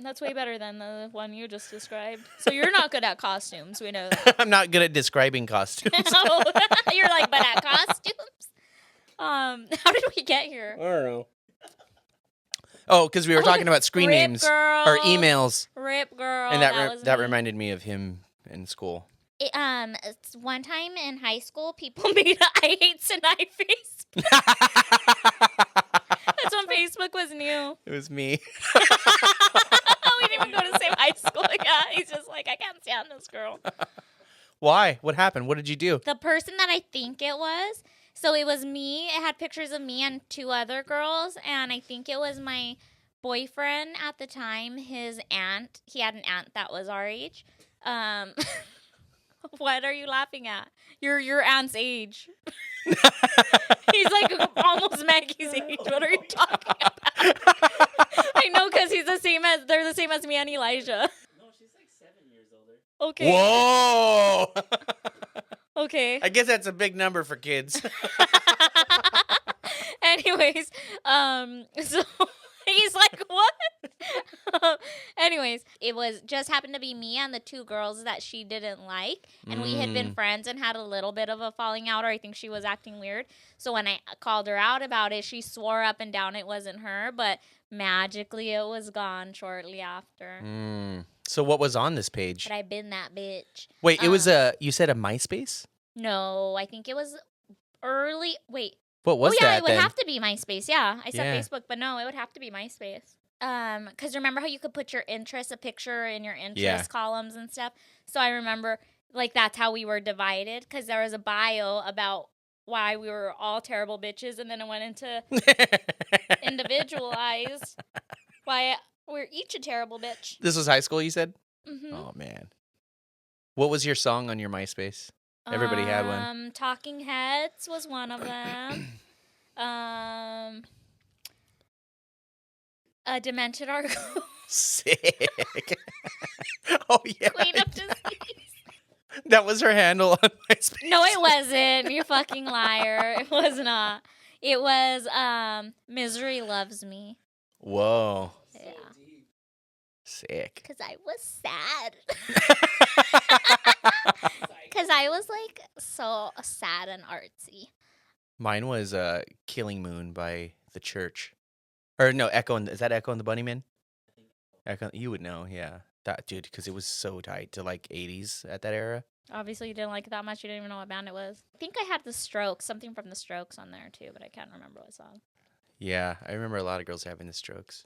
That's way better than the one you just described. So you're not good at costumes. We know that. I'm not good at describing costumes. No. You're like, but at costumes? How did we get here? I don't know. Oh, because we were talking about screen Rip names Girl. or emails, Rip Girl. and was that me. reminded me of him in school. It's one time in high school, people made a I hate Sanae face. That's when Facebook was new. It was me. We didn't even go to the same high school. Yeah, he's just like, I can't stand this girl. Why? What happened? What did you do? The person that I think it was, so it was me. It had pictures of me and two other girls, and I think it was my boyfriend at the time, his aunt. He had an aunt that was our age. What are you laughing at? Your aunt's age. He's like almost Maggie's age. What are you talking about? I know, because they're the same as me and Elijah. No, she's like 7 years older. Okay. Whoa! Okay. I guess that's a big number for kids. Anyways, so he's like, what? Anyways, it was just happened to be me and the two girls that she didn't like, and we had been friends and had a little bit of a falling out, or I think she was acting weird. So when I called her out about it, she swore up and down it wasn't her, but magically it was gone shortly after. So what was on this page? But I've been that bitch. Wait, it was you said a MySpace? No, I think it was early. Wait. What was that? Oh, yeah, that it would then? have to be MySpace. Yeah, I said Yeah. Facebook, but no, it would have to be MySpace. Because remember how you could put your interests, a picture in your interest columns and stuff? So I remember, like, that's how we were divided, because there was a bio about why we were all terrible bitches, and then it went into individualized why we're each a terrible bitch. This was high school, you said? Mm-hmm. Oh, man. What was your song on your MySpace? Everybody had one. Talking Heads was one of them. A Demented Argo. Sick. Oh, yeah. Queen of Disease. That was her handle on MySpace. No, it wasn't. You fucking liar. It was not. It was Misery Loves Me. Whoa. Yeah. Sick. Because I was sad. Because I was like so sad and artsy. Mine was Killing Moon by The Church. Or no, is that Echo and the Bunnymen? Echo, you would know, yeah. That dude, because it was so tight to like 80s at that era. Obviously, you didn't like it that much. You didn't even know what band it was. I think I had The Strokes, something from The Strokes on there too, but I can't remember what song. Yeah, I remember a lot of girls having the Strokes.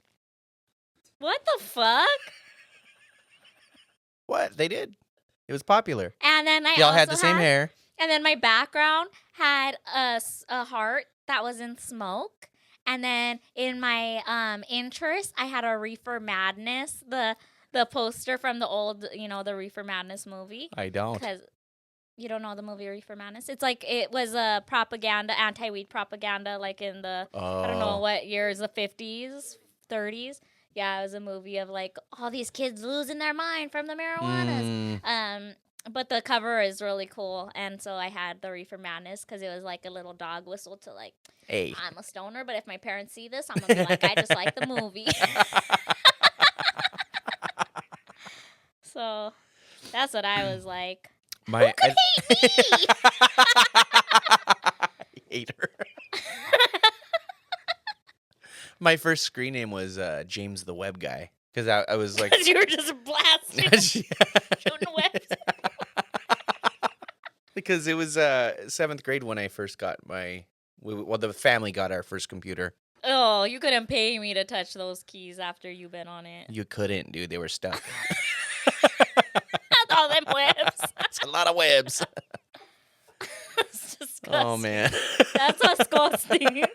What the fuck? What? They did. It was popular. And then Y'all had the same hair. And then my background had a heart that was in smoke. And then in my interest, I had a Reefer Madness, the poster from the old, the Reefer Madness movie. I don't. Because you don't know the movie Reefer Madness? It's like it was a propaganda, anti-weed propaganda, like in the, I don't know what years, the 50s, 30s. Yeah, it was a movie of like all these kids losing their mind from the marijuanas. But the cover is really cool, and so I had the Reefer Madness because it was like a little dog whistle to like, hey, I'm a stoner, but if my parents see this, I'm gonna be like, I just like the movie. So that's what I was like. Who could hate me? I hate her. My first screen name was James the Web Guy because I was like, you were just blasting, shooting webs. Because it was 7th grade when I first got the family got our first computer. Oh, you couldn't pay me to touch those keys after you've been on it. You couldn't, dude. They were stuck. That's all them webs. That's a lot of webs. That's disgusting. Oh, man. That's disgusting.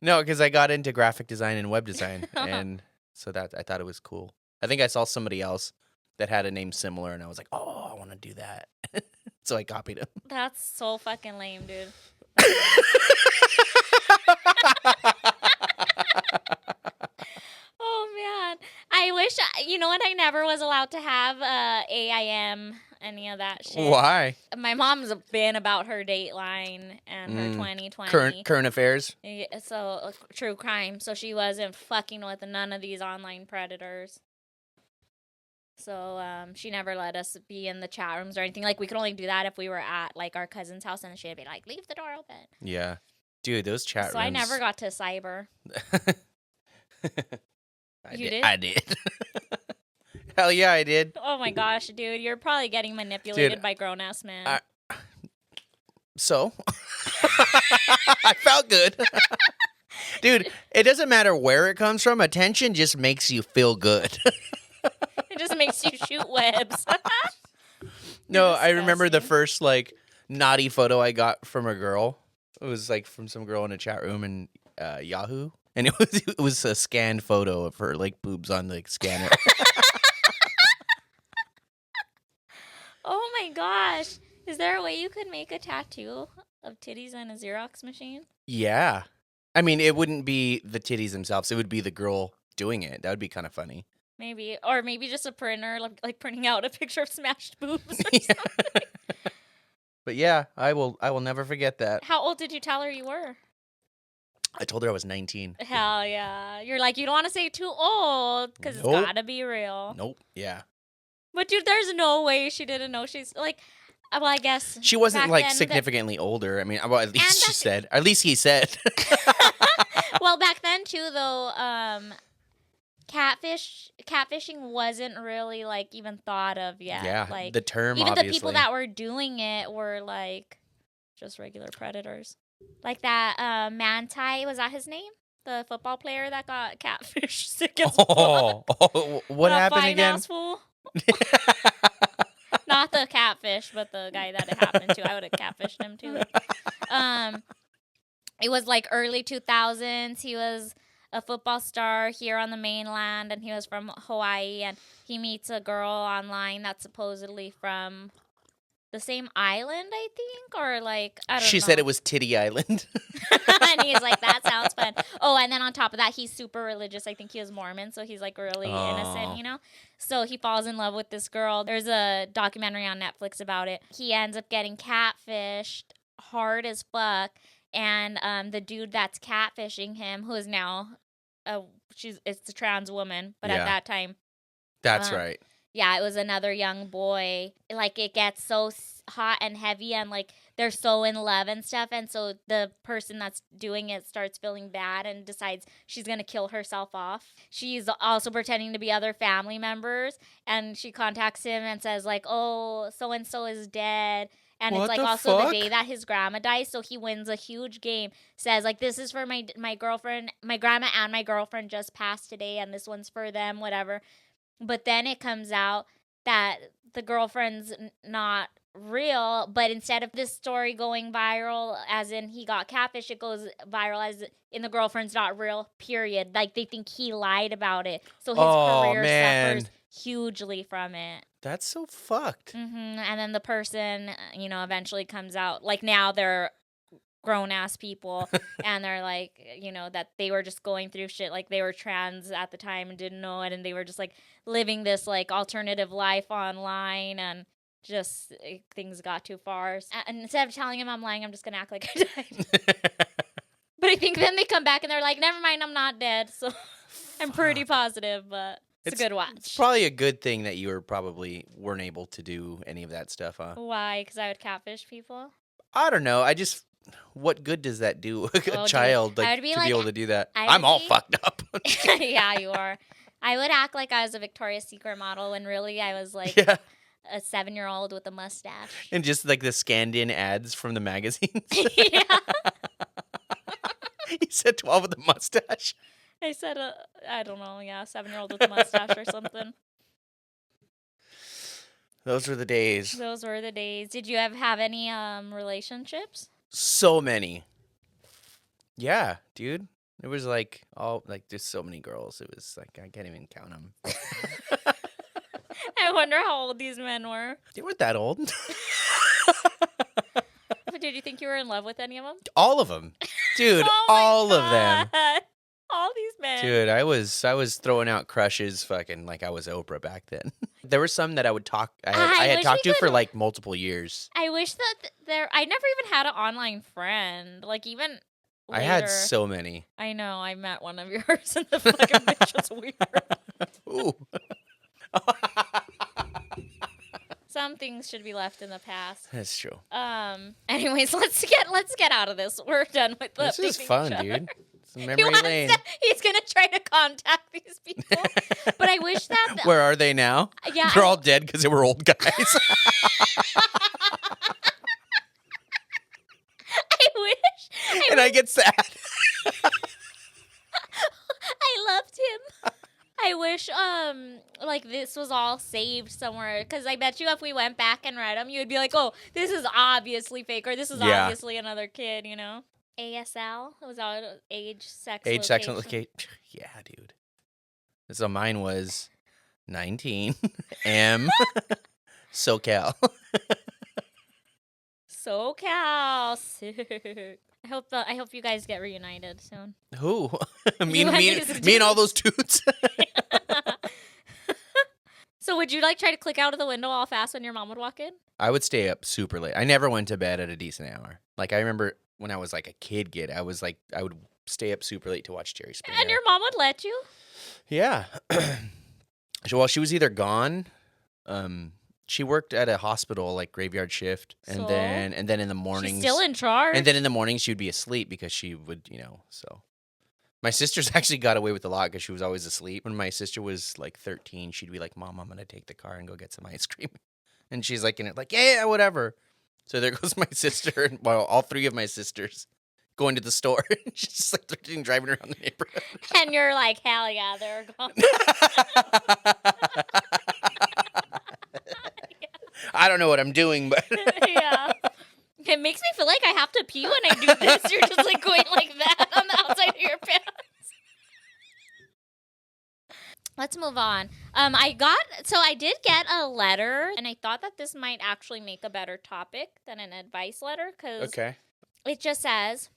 No, because I got into graphic design and web design, and so that I thought it was cool. I think I saw somebody else that had a name similar, and I was like, oh, I want to do that. So I copied him. That's so fucking lame, dude. Oh, man. I wish, I never was allowed to have AIM, any of that shit. Why? My mom's been about her Dateline and her 2020. Current affairs? Yeah, so, true crime. So she wasn't fucking with none of these online predators. So she never let us be in the chat rooms or anything. Like, we could only do that if we were at, like, our cousin's house, and she'd be like, leave the door open. Yeah. Dude, those chat rooms. So I never got to cyber. You did? I did. Hell yeah, I did. Oh, my gosh, dude. You're probably getting manipulated by grown-ass men. So? I felt good. Dude, it doesn't matter where it comes from. Attention just makes you feel good. It just makes you shoot webs. No, I remember the first, like, naughty photo I got from a girl. It was, like, from some girl in a chat room in Yahoo. And it was a scanned photo of her, like, boobs on the scanner. Oh, my gosh. Is there a way you could make a tattoo of titties on a Xerox machine? Yeah. I mean, it wouldn't be the titties themselves. It would be the girl doing it. That would be kind of funny. Maybe. Or maybe just a printer, like printing out a picture of smashed boobs or something. But yeah, I will never forget that. How old did you tell her you were? I told her I was 19. Hell yeah. You're like, you don't want to say too old because it's got to be real. Nope. Yeah. But dude, there's no way she didn't know she's like, well, I guess. She wasn't like significantly older. I mean, well, at least she said. At least he said. Well, back then too, though, catfishing wasn't really like even thought of yet. Yeah, like the term. Even obviously. the people that were doing it were like just regular predators. Like that Manti, was that his name? The football player that got catfish sick as fuck. What happened again? Not the catfish, but the guy that it happened to. I would have catfished him too. It was like early 2000s. He was a football star here on the mainland, and he was from Hawaii, and he meets a girl online that's supposedly from the same island, I think, or like, I don't know. She said it was Titty Island. And he's like, that sounds fun. Oh, and then on top of that, he's super religious. I think he was Mormon, so he's like really innocent, you know? So he falls in love with this girl. There's a documentary on Netflix about it. He ends up getting catfished hard as fuck, and the dude that's catfishing him, who is now, it's a trans woman, but at that time. That's right. Yeah, it was another young boy. Like, it gets so hot and heavy, and like they're so in love and stuff, and so the person that's doing it starts feeling bad and decides she's gonna kill herself off. She's also pretending to be other family members, and she contacts him and says like, oh, so and so is dead. And what it's like the the day that his grandma dies, so he wins a huge game. Says like, this is for my girlfriend, my grandma and my girlfriend just passed today, and this one's for them, whatever. But then it comes out that the girlfriend's not real, but instead of this story going viral as in he got catfish, it goes viral as in the girlfriend's not real, period. Like, they think he lied about it, so his career suffers hugely from it. That's so fucked. And then the person, eventually comes out, like, now they're grown-ass people, and they're like, that they were just going through shit, like they were trans at the time and didn't know it, and they were just like living this like alternative life online, and just things got too far. And instead of telling him I'm lying, I'm just gonna act like I died. But I think then they come back and they're like, never mind, I'm not dead. So I'm pretty positive, but it's a good watch. It's probably a good thing that you weren't able to do any of that stuff, huh? Why? Because I would catfish people? I don't know. What good does that do a child to be able to do that? I'm all fucked up. Yeah, you are. I would act like I was a Victoria's Secret model when really I was like a 7-year-old with a mustache. And just like the scanned-in ads from the magazines. Yeah. You said 12 with a mustache. I said, I don't know, 7-year-old with a mustache or something. Those were the days. Did you have any relationships? So many. Yeah, dude. It was like just so many girls. It was like I can't even count them. I wonder how old these men were. They weren't that old. Did you think you were in love with any of them? All of them, dude. All of them. All these men. Dude, I was throwing out crushes, fucking like I was Oprah back then. There were some that I would I had talked to for like multiple years. I wish that I never even had an online friend. Like, even later. I had so many. I know. I met one of yours, and the fucking bitch was weird. Ooh. Some things should be left in the past. That's true. Anyways, let's get out of this. We're done with this. This is fun, dude. It's memory lane. He's gonna try to contact these people, but I wish that. Where are they now? Yeah, they're all dead because they were old guys. I wish. And I get sad. I loved him. I wish, like, this was all saved somewhere, because I bet you if we went back and read them, you would be like, oh, this is obviously fake, or this is obviously another kid, ASL? Was that age, sex, location? Yeah, dude. So mine was 19, M, SoCal. SoCal, sick. I hope you guys get reunited soon. Who? me and all those toots. So would you like try to click out of the window all fast when your mom would walk in? I would stay up super late. I never went to bed at a decent hour. Like, I remember when I was like a kid, I would stay up super late to watch Jerry Springer. And your mom would let you? Yeah. Well, she was either gone. She worked at a hospital, like graveyard shift, and then in the mornings, she's still in charge. And then in the mornings, she would be asleep because she would, So, my sisters actually got away with a lot because she was always asleep. When my sister was like 13, she'd be like, "Mom, I'm gonna take the car and go get some ice cream," and she's like, yeah, whatever. So there goes my sister, and all three of my sisters going to the store. She's just like 13, driving around the neighborhood, and you're like, hell yeah, they're gone. I don't know what I'm doing, but yeah. It makes me feel like I have to pee when I do this. You're just like going like that on the outside of your pants. Let's move on. I did get a letter, and I thought that this might actually make a better topic than an advice letter, because it just says,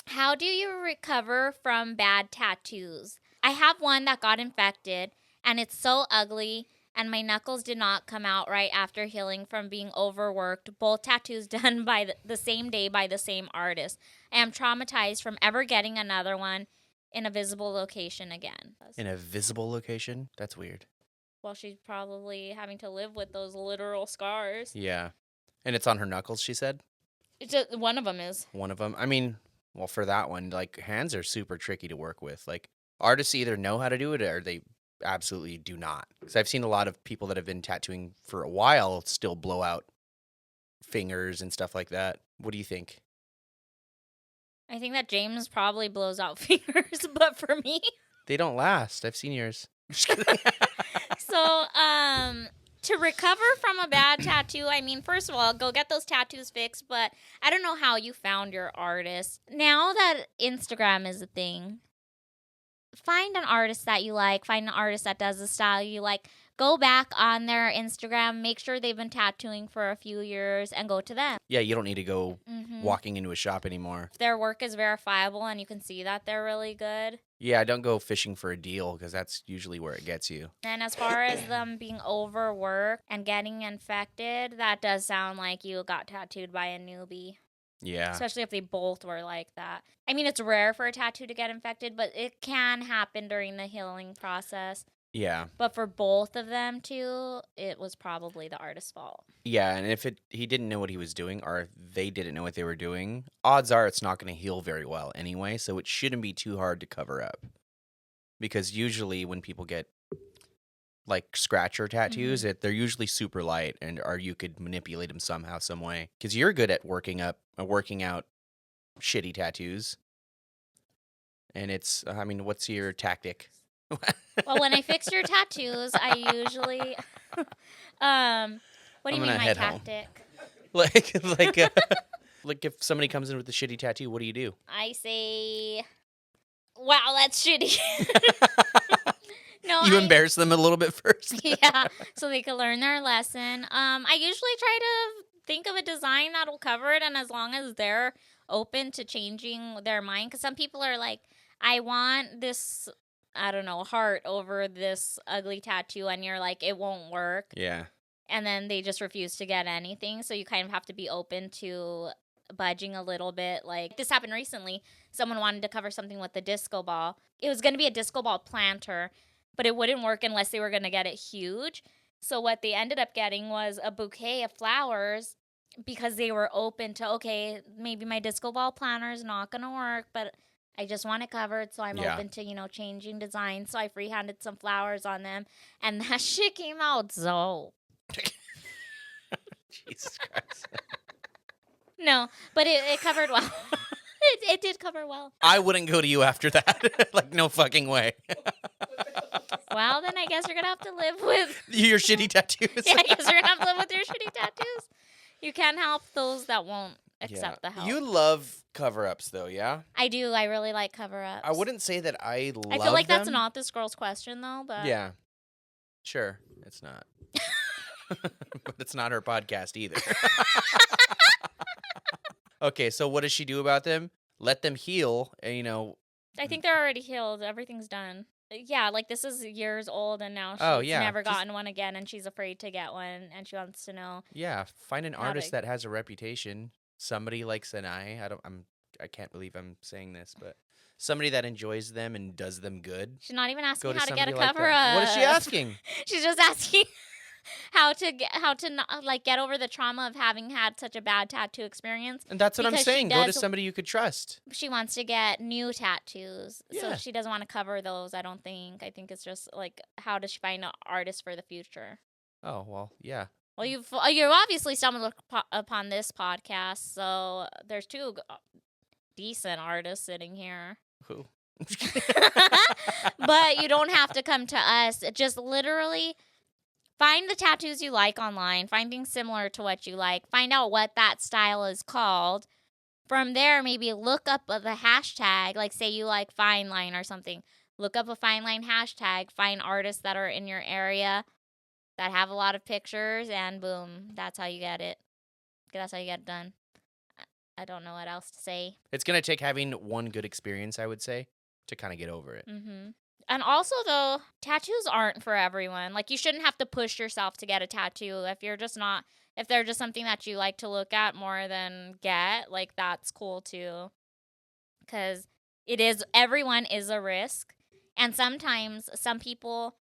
how do you recover from bad tattoos? I have one that got infected, and it's so ugly, and my knuckles did not come out right after healing from being overworked. Both tattoos done by the same day by the same artist. I am traumatized from ever getting another one in a visible location again. In a visible location? That's weird. Well, she's probably having to live with those literal scars. Yeah. And it's on her knuckles, she said? It's just, one of them is. One of them. I mean, well, for that one, like, hands are super tricky to work with. Like, artists either know how to do it or they absolutely do not. Because I've seen a lot of people that have been tattooing for a while still blow out fingers and stuff like that. What do you think? I think that James probably blows out fingers, but for me... They don't last. I've seen yours. So, to recover from a bad tattoo, I mean, first of all, go get those tattoos fixed, but I don't know how you found your artist. Now that Instagram is a thing, find an artist that you like, find an artist that does the style you like, go back on their Instagram, make sure they've been tattooing for a few years, and go to them. Yeah, you don't need to go walking into a shop anymore. If their work is verifiable and you can see that they're really good. Yeah, don't go fishing for a deal because that's usually where it gets you. And as far as them being overworked and getting infected, that does sound like you got tattooed by a newbie. Yeah. Especially if they both were like that. I mean, it's rare for a tattoo to get infected, but it can happen during the healing process. Yeah. But for both of them, too, it was probably the artist's fault. Yeah, and if he didn't know what he was doing or if they didn't know what they were doing, odds are it's not going to heal very well anyway, so it shouldn't be too hard to cover up. Because usually when people get, like, scratcher tattoos, they're usually super light, or you could manipulate them somehow, some way. Because you're good at working out shitty tattoos. And it's, I mean, what's your tactic? Well, when I fix your tattoos, I usually... what do you mean my tactic? Like if somebody comes in with a shitty tattoo, what do you do? I say, wow, that's shitty. No, you embarrass them a little bit first. Yeah, so they can learn their lesson. I usually try to think of a design that'll cover it, and as long as they're open to changing their mind, because some people are like, I want this, I don't know, heart over this ugly tattoo, and you're like, it won't work. Yeah. And then they just refuse to get anything, so you kind of have to be open to budging a little bit. Like, this happened recently. Someone wanted to cover something with a disco ball. It was going to be a disco ball planter, but it wouldn't work unless they were going to get it huge. So what they ended up getting was a bouquet of flowers because they were open to, okay, maybe my disco ball planter is not going to work, but I just want it covered, so I'm open to, changing designs. So I freehanded some flowers on them, and that shit came out so... Jesus Christ. No, but it covered well. It did cover well. I wouldn't go to you after that. Like, no fucking way. Well, then I guess you're going to have to live with... Your shitty tattoos? Yeah, I guess you're going to have to live with your shitty tattoos. You can't help those that won't accept the help. You love cover-ups, though, yeah? I do. I really like cover-ups. I wouldn't say that I love I feel like them. that's not this girl's question, though, but... Yeah. Sure. It's not. But it's not her podcast either. Okay, so what does she do about them? Let them heal, and, I think they're already healed. Everything's done. Yeah, like this is years old, and now she's never gotten one again, and she's afraid to get one, and she wants to know. Yeah, find an artist that has a reputation. Somebody like Sanae. I can't believe I'm saying this, but somebody that enjoys them and does them good. She's not even asking Go how to get a like cover up. What is she asking? She's just asking how to not, like, get over the trauma of having had such a bad tattoo experience. And that's what I'm saying. Go to somebody you could trust. She wants to get new tattoos, so Yeah. she doesn't want to cover those. I don't think. I think it's just like, how does she find an artist for the future? Oh well, yeah. Well, you obviously stumbled upon this podcast, so there's two decent artists sitting here. Who? But you don't have to come to us. Just literally find the tattoos you like online. Find things similar to what you like. Find out what that style is called. From there, maybe look up the hashtag. Like, say you like fine line or something. Look up a fine line hashtag. Find artists that are in your area that have a lot of pictures, and boom, that's how you get it. That's how you get it done. I don't know what else to say. It's going to take having one good experience, I would say, to kind of get over it. Mm-hmm. And also, though, tattoos aren't for everyone. Like, you shouldn't have to push yourself to get a tattoo. If they're just something that you like to look at more than get, like, that's cool, too. Because everyone is a risk. And sometimes some people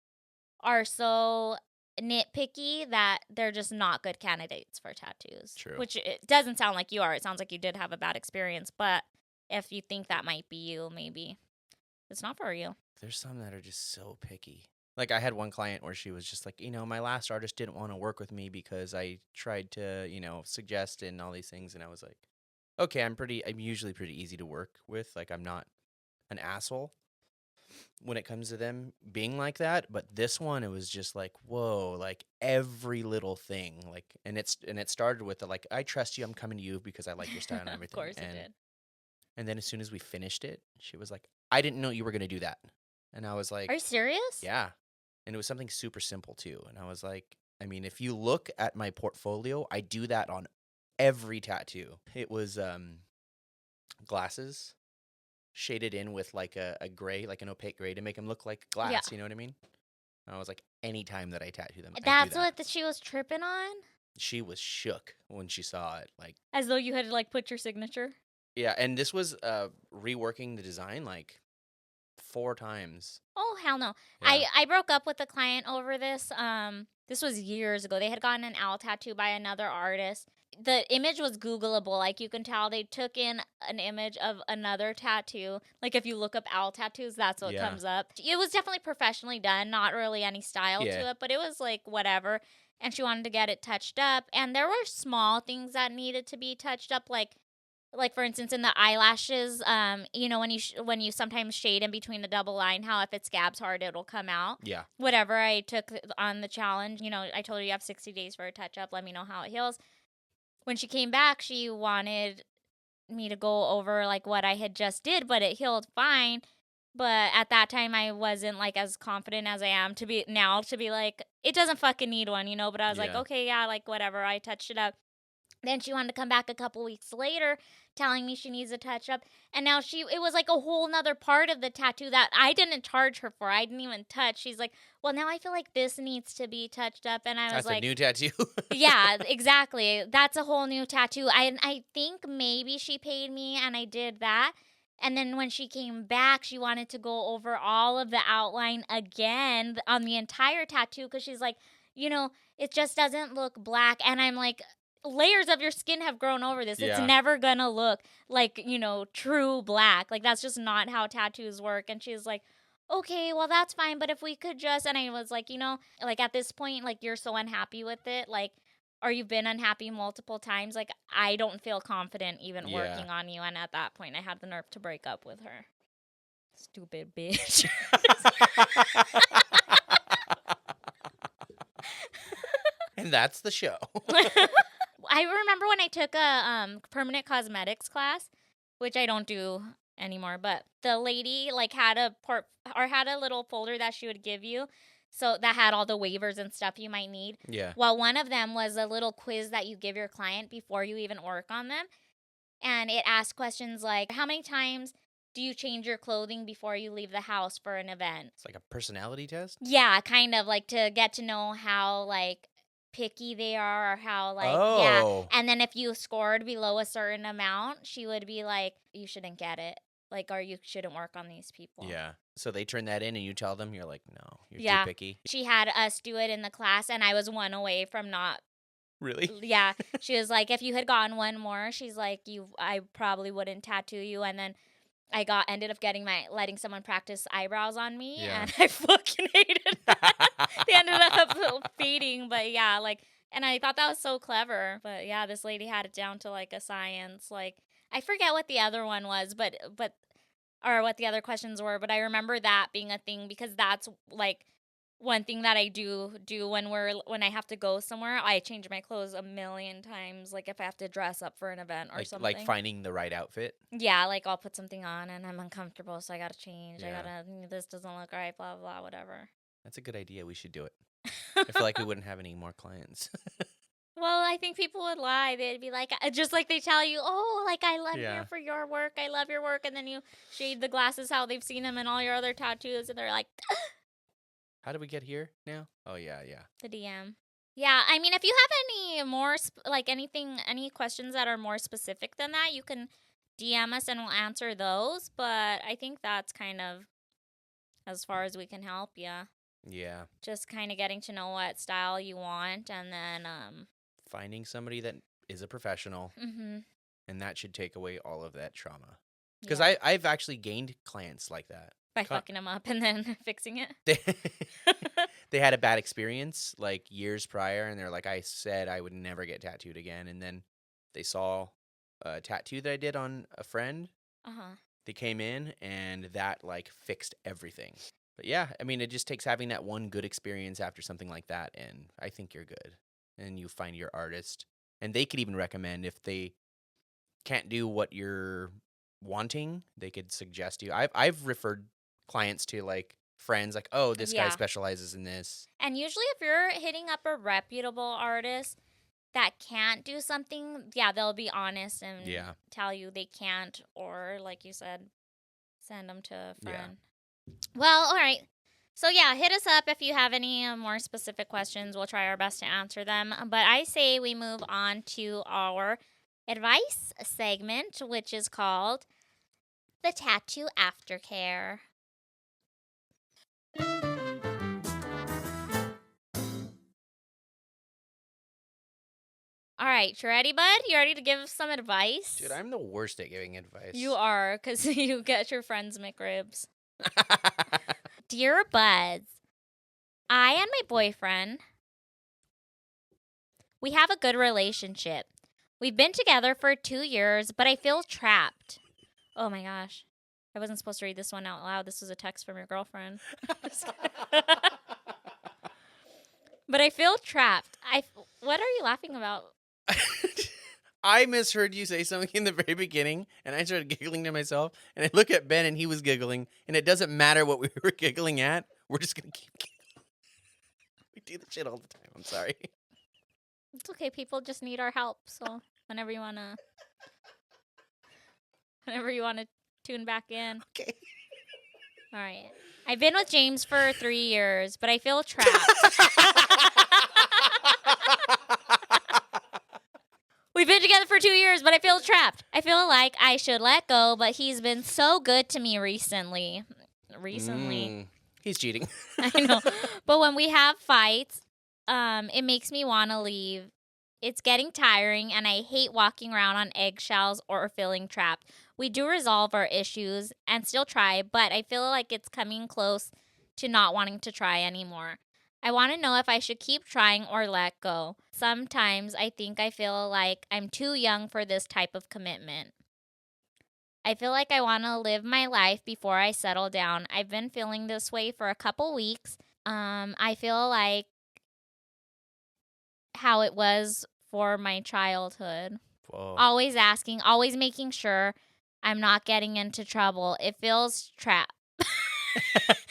are so nitpicky that they're just not good candidates for tattoos. True. Which it doesn't sound like you are. It sounds like you did have a bad experience. But if you think that might be you, maybe it's not for you. There's some that are just so picky. Like, I had one client where she was just like, my last artist didn't want to work with me because I tried to, suggest and all these things. And I was like, okay, I'm usually pretty easy to work with. Like, I'm not an asshole when it comes to them being like that. But this one, it was just like, whoa, like every little thing. Like, and it started with like, I trust you. I'm coming to you because I like your style and everything. Of course it did. And then as soon as we finished it, she was like, I didn't know you were going to do that. And I was like, are you serious? Yeah. And it was something super simple too. And I was like, I mean, if you look at my portfolio, I do that on every tattoo. It was glasses shaded in with like a gray, like an opaque gray to make them look like glass. Yeah. You know what I mean? And I was like, anytime that I tattoo them, That's I do that. what she was tripping on? She was shook when she saw it. Like, as though you had to like put your signature? Yeah. And this was reworking the design like 4 times. Oh, hell no. Yeah. I broke up with a client over this. This was years ago. They had gotten an owl tattoo by another artist. The image was Googleable. Like, you can tell they took in an image of another tattoo. Like, if you look up owl tattoos, that's what comes up. It was definitely professionally done. Not really any style to it, but it was like whatever. And she wanted to get it touched up. And there were small things that needed to be touched up, like for instance, in the eyelashes, when you sometimes shade in between the double line, how if it scabs hard, it'll come out. Yeah. Whatever, I took on the challenge. I told her you have 60 days for a touch-up. Let me know how it heals. When she came back, she wanted me to go over, like, what I had just did, but it healed fine. But at that time, I wasn't, like, as confident as I am to be like, it doesn't fucking need one, But I was like, okay, yeah, like, whatever. I touched it up. Then she wanted to come back a couple weeks later telling me she needs a touch-up. And now it was like a whole nother part of the tattoo that I didn't charge her for. I didn't even touch. She's like, well, now I feel like this needs to be touched up. And I was like... That's a new tattoo? Yeah, exactly. That's a whole new tattoo. I think maybe she paid me and I did that. And then when she came back, she wanted to go over all of the outline again on the entire tattoo because she's like, it just doesn't look black. And I'm like... layers of your skin have grown over this. It's never gonna look like, true black. Like, that's just not how tattoos work. And she's like, okay, well, that's fine. But if we could just, and I was like, like at this point, like, you're so unhappy with it. Like, or you've been unhappy multiple times. Like, I don't feel confident even working on you. And at that point, I had the nerve to break up with her. Stupid bitch. And that's the show. I remember when I took a permanent cosmetics class, which I don't do anymore, but the lady like had a little folder that she would give you, so that had all the waivers and stuff you might need. Yeah. Well, one of them was a little quiz that you give your client before you even work on them, and it asked questions like, how many times do you change your clothing before you leave the house for an event? It's like a personality test? Yeah, kind of, like to get to know how like picky they are or how like and then if you scored below a certain amount, she would be like, you shouldn't get it, like, or you shouldn't work on these people. Yeah. So they turn that in and you tell them, you're like, no, you're too picky. She had us do it in the class and I was one away from not. Really? Yeah. She was like, if you had gotten one more, she's like, I probably wouldn't tattoo you. And then I ended up letting someone practice eyebrows on me, and I fucking hated that. They ended up fading, but yeah, like, and I thought that was so clever. But yeah, this lady had it down to like a science. Like, I forget what the other one was, or what the other questions were, but I remember that being a thing because that's like one thing that I do when I have to go somewhere. I change my clothes a million times, like if I have to dress up for an event or something. Like finding the right outfit? Yeah, like I'll put something on and I'm uncomfortable, so I gotta change. This doesn't look right, blah, blah, whatever. That's a good idea. We should do it. I feel like we wouldn't have any more clients. Well, I think people would lie. They'd be like, just like they tell you, oh, like, I love here for your work. I love your work. And then you shade the glasses how they've seen them in all your other tattoos. And they're like... How did we get here now? Oh, yeah. The DM. Yeah, I mean, if you have any more, any questions that are more specific than that, you can DM us and we'll answer those. But I think that's kind of as far as we can help, yeah. Yeah. Just kind of getting to know what style you want, and then finding somebody that is a professional, and that should take away all of that trauma. Because I've actually gained clients like that. By fucking them up and then fixing it. They had a bad experience like years prior, and they're like, I said I would never get tattooed again. And then they saw a tattoo that I did on a friend. They came in, and that like fixed everything. But yeah, I mean, it just takes having that one good experience after something like that, and I think you're good. And you find your artist. And they could even recommend if they can't do what you're wanting, they could suggest you. I've referred clients to like friends, like, oh, this guy specializes in this. And usually if you're hitting up a reputable artist that can't do something, they'll be honest and tell you they can't, or like you said, send them to a friend. Well, all right. So hit us up if you have any more specific questions. We'll try our best to answer them. But I say we move on to our advice segment, which is called the Tattoo Aftercare. All right, you ready, bud? You ready to give some advice? Dude, I'm the worst at giving advice. You are, because you get your friends McRibbs. Dear buds, I and my boyfriend, we have a good relationship. We've been together for 2 years, but I feel trapped. Oh my gosh. I wasn't supposed to read this one out loud. This was a text from your girlfriend. But I feel trapped. What are you laughing about? I misheard you say something in the very beginning, and I started giggling to myself, and I look at Ben, and he was giggling, and it doesn't matter what we were giggling at. We're just going to keep giggling. We do this shit all the time. I'm sorry. It's okay. People just need our help, so whenever you want to tune back in. Okay. All right. I've been with James for 3 years, but I feel trapped. We've been together for 2 years, but I feel trapped. I feel like I should let go, but he's been so good to me recently. He's cheating. I know. But when we have fights, it makes me want to leave. It's getting tiring, and I hate walking around on eggshells or feeling trapped. We do resolve our issues and still try, but I feel like it's coming close to not wanting to try anymore. I want to know if I should keep trying or let go. Sometimes I think I feel like I'm too young for this type of commitment. I feel like I want to live my life before I settle down. I've been feeling this way for a couple weeks. I feel like how it was for my childhood. Whoa. Always asking, always making sure I'm not getting into trouble. It feels trapped.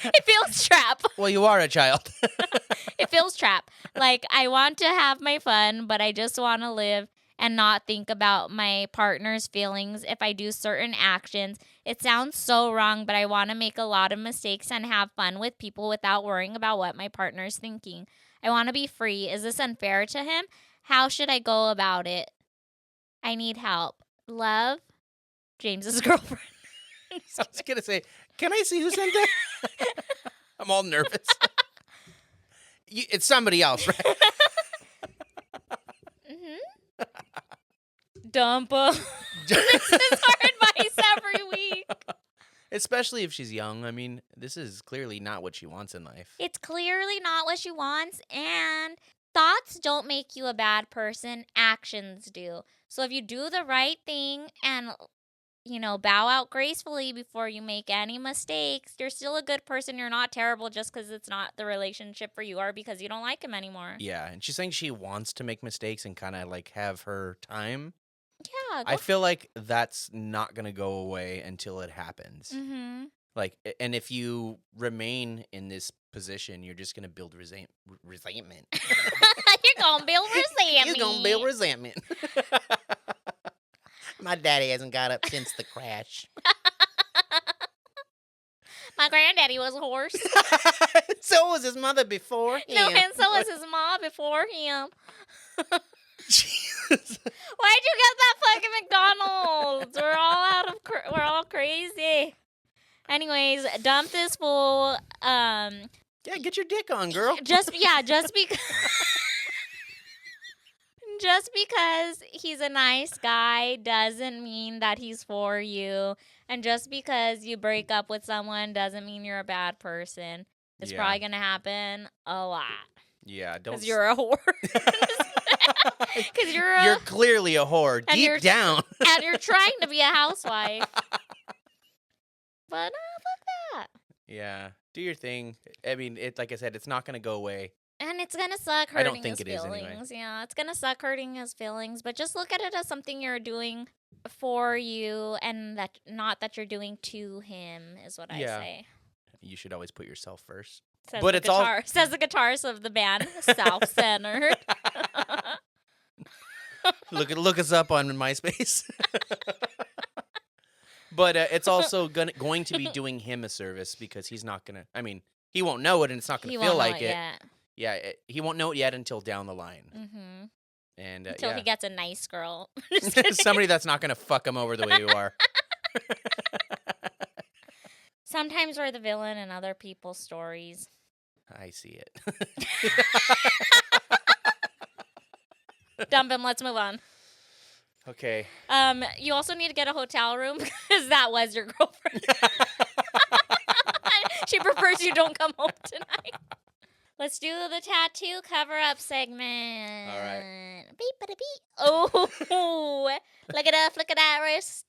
It feels trap. Well, you are a child. It feels trap. Like, I want to have my fun, but I just want to live and not think about my partner's feelings if I do certain actions. It sounds so wrong, but I want to make a lot of mistakes and have fun with people without worrying about what my partner's thinking. I want to be free. Is this unfair to him? How should I go about it? I need help. Love, James's girlfriend. I was going to say, can I see who sent that? I'm all nervous. It's somebody else, right? Dumpa. This is our advice every week. Especially if she's young. I mean, this is clearly not what she wants in life. It's clearly not what she wants, and thoughts don't make you a bad person. Actions do. So if you do the right thing and, bow out gracefully before you make any mistakes, you're still a good person. You're not terrible just because it's not the relationship for you or because you don't like him anymore. Yeah, and she's saying she wants to make mistakes and kind of like have her time. Yeah. I feel like that's not going to go away until it happens. Mm-hmm. Like, and if you remain in this position, you're just going to build resentment. You're going to build resentment. You're going to build resentment. My daddy hasn't got up since the crash. My granddaddy was a horse. So was his mother before him. No, and so was his mom before him. Jesus. Why'd you get that fucking McDonald's? We're all crazy. Anyways, dump this fool. Yeah, get your dick on, girl. Just because just because he's a nice guy doesn't mean that he's for you. And just because you break up with someone doesn't mean you're a bad person. It's probably going to happen a lot. Yeah, don't. Because you're a whore. Because you're clearly a whore, deep down. And you're trying to be a housewife. But fuck that. Yeah, do your thing. I mean, like I said, it's not going to go away. And it's going to suck hurting I don't think his it feelings. is anyway. Yeah, it's going to suck hurting his feelings. But just look at it as something you're doing for you and that not that you're doing to him is what I say. You should always put yourself first. Says but it's says the guitarist of the band, Self-Centered. Look us up on MySpace. But it's also going to be doing him a service because he's not going to, I mean, he won't know it and it's not going to feel like it. Yet. Yeah, he won't know it yet until down the line. Mm-hmm. And until he gets a nice girl. Somebody that's not going to fuck him over the way you are. Sometimes we're the villain in other people's stories. I see it. Dump him. Let's move on. Okay. You also need to get a hotel room because that was your girlfriend. She prefers you don't come home tonight. Let's do the tattoo cover-up segment. All right. Beep, bada, beep. Oh, look at that, look at that wrist.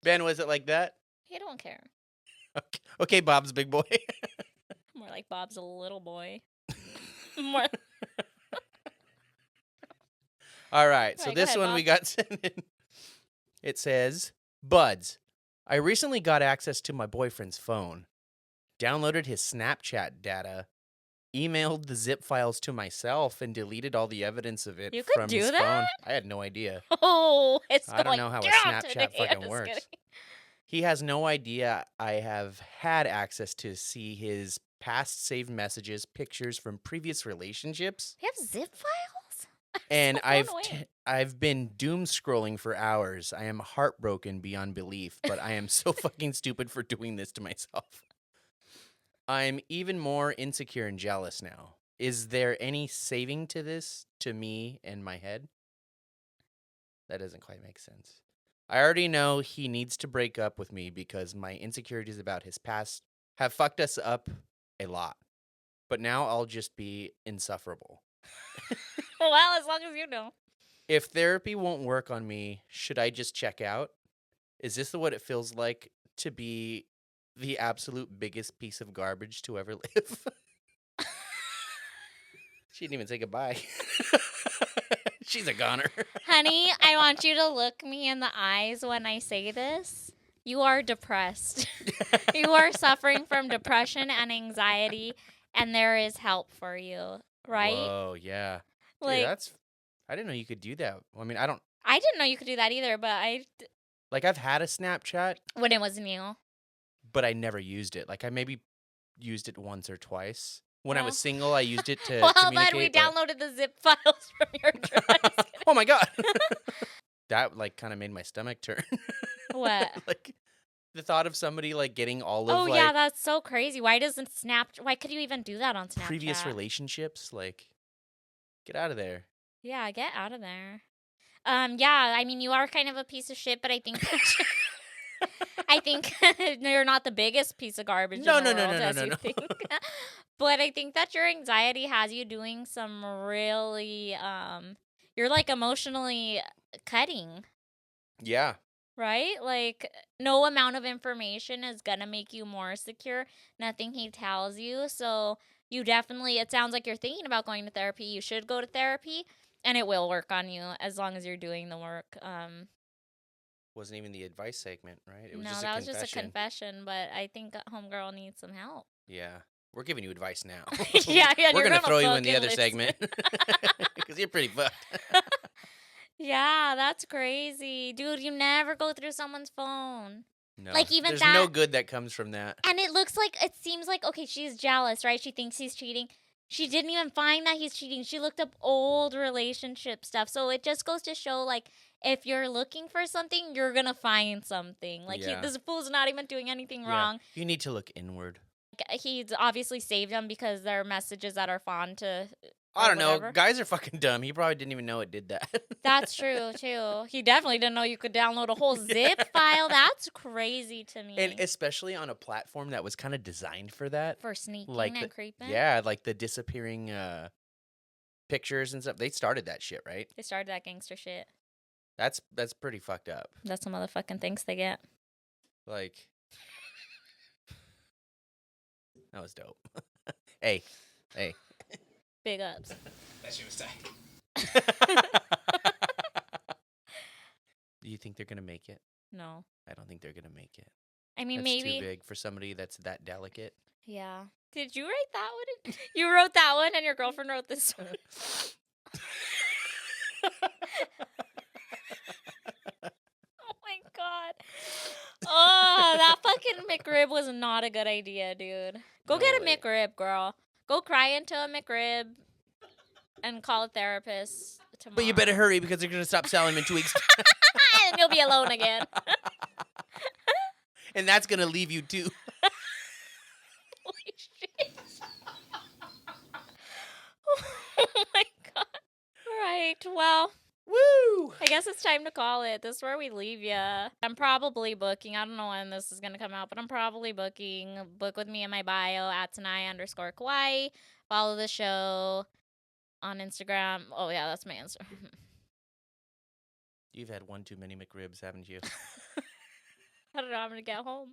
Ben, was it like that? He don't care. Okay, Bob's big boy. More like Bob's a little boy. More. All right, so Right, this go ahead, one Bob. we got sent in. It says, Buds, I recently got access to my boyfriend's phone, downloaded his Snapchat data, emailed the zip files to myself, and deleted all the evidence of it You could from do his that? phone. I had no idea. Oh, it's I don't going know how a down Snapchat today. I'm fucking just works. kidding. He has no idea I have had access to see his past saved messages, pictures from previous relationships. You have zip files? And so blown away. I've been doom scrolling for hours. I am heartbroken beyond belief, but I am so fucking stupid for doing this to myself. I'm even more insecure and jealous now. Is there any saving to this to me and my head? That doesn't quite make sense. I already know he needs to break up with me because my insecurities about his past have fucked us up a lot. But now I'll just be insufferable. Well, as long as you know. If therapy won't work on me, should I just check out? Is this what it feels like to be the absolute biggest piece of garbage to ever live? She didn't even say goodbye. She's a goner. Honey, I want you to look me in the eyes when I say this. You are depressed. You are suffering from depression and anxiety, and there is help for you, right? Oh, yeah. Dude, Like, I didn't know you could do that. I mean, I didn't know you could do that either, but I've had a Snapchat, when it was new. but I never used it. Like, I maybe used it once or twice. When I Well. was single, I used it to Well, communicate. but we but- downloaded the zip files from your drive. Oh my god. That like kind of made my stomach turn. What? Like the thought of somebody like getting all Oh of yeah, like that's so crazy. Why could you even do that on Snapchat? previous relationships, like get out of there. Yeah, get out of there. Yeah, I mean you are kind of a piece of shit, but I think I think you're not the biggest piece of garbage in the world as you think. But I think that your anxiety has you doing some really you're like emotionally cutting. Yeah. Right? Like, no amount of information is going to make you more secure. Nothing he tells you. So, you definitely, it sounds like you're thinking about going to therapy. You should go to therapy, and it will work on you as long as you're doing the work. Wasn't even the advice segment, right? It was No, just that a was just a confession, but I think homegirl needs some help. Yeah. We're giving you advice now. Yeah, We're you're going to throw you in the fucking other listen. segment because you're pretty fucked. Yeah, that's crazy. Dude, you never go through someone's phone. No. Like, even there's that- no good that comes from that. And it seems like, okay, she's jealous, right? She thinks he's cheating. She didn't even find that he's cheating. She looked up old relationship stuff. So it just goes to show, like, if you're looking for something, you're going to find something. Like, this fool's not even doing anything wrong. You need to look inward. He's obviously saved them because there are messages that are fond to... I don't know. Guys are fucking dumb. He probably didn't even know it did that. That's true, too. He definitely didn't know you could download a whole zip file. That's crazy to me. And especially on a platform that was kind of designed for that. For sneaking and creeping. Yeah, like the disappearing pictures and stuff. They started that shit, right? They started that gangster shit. That's pretty fucked up. That's the motherfucking things they get. Like, that was dope. Hey. Big ups. That shit was tight. Do you think they're going to make it? No. I don't think they're going to make it. I mean, that's maybe. Too big for somebody that's that delicate. Yeah. Did you write that one? You wrote that one and your girlfriend wrote this one. Oh my God. Oh, that fucking McRib was not a good idea, dude. Go get a McRib, girl. Go cry into a McRib and call a therapist tomorrow. But you better hurry because they're going to stop selling them in 2 weeks. And you'll be alone again. And that's going to leave you too. Holy shit. Oh my God. All right, well. Woo! I guess it's time to call it. This is where we leave ya. I'm probably booking. I don't know when this is going to come out, but I'm probably booking. Book with me in my bio at Sanae_Kawaii. Follow the show on Instagram. Oh, yeah, that's my answer. You've had one too many McRibs, haven't you? I don't know. I'm going to get home.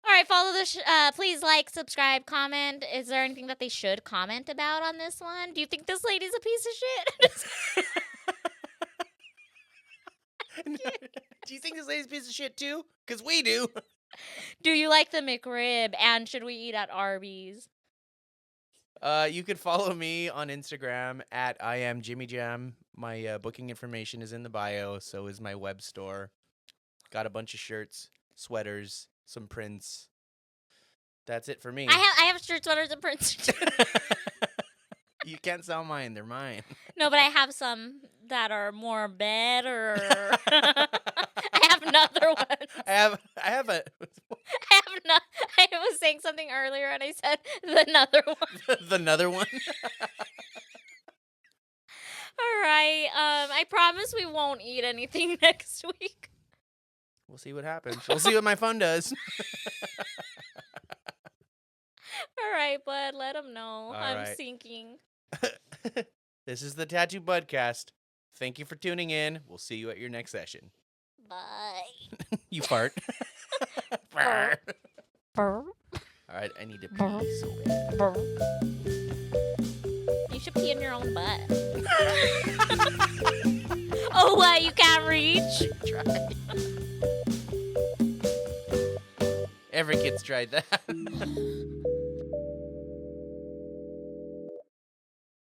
All right, follow the please like, subscribe, comment. Is there anything that they should comment about on this one? Do you think this lady's a piece of shit? Do you think this lady's a piece of shit too? Because we do. Do you like the McRib? And should we eat at Arby's? You could follow me on Instagram at IamJimmyJam. My booking information is in the bio. So is my web store. Got a bunch of shirts, sweaters, some prints. That's it for me. I have shirt, sweaters, and prints too. You can't sell mine. They're mine. No, but I have some that are more better. I have another one. I have a. I was saying something earlier and I said another one. Another one. All right. I promise we won't eat anything next week. We'll see what happens. We'll see what my phone does. All right, bud. Let them know. I'm right. sinking. This is the Tattoo Budcast. Thank you for tuning in. We'll see you at your next session. Bye. You fart. Burr. All right, I need to pee so bad. Burr. You should pee in your own butt. Oh, what? You can't reach? Try. Every kid's tried that.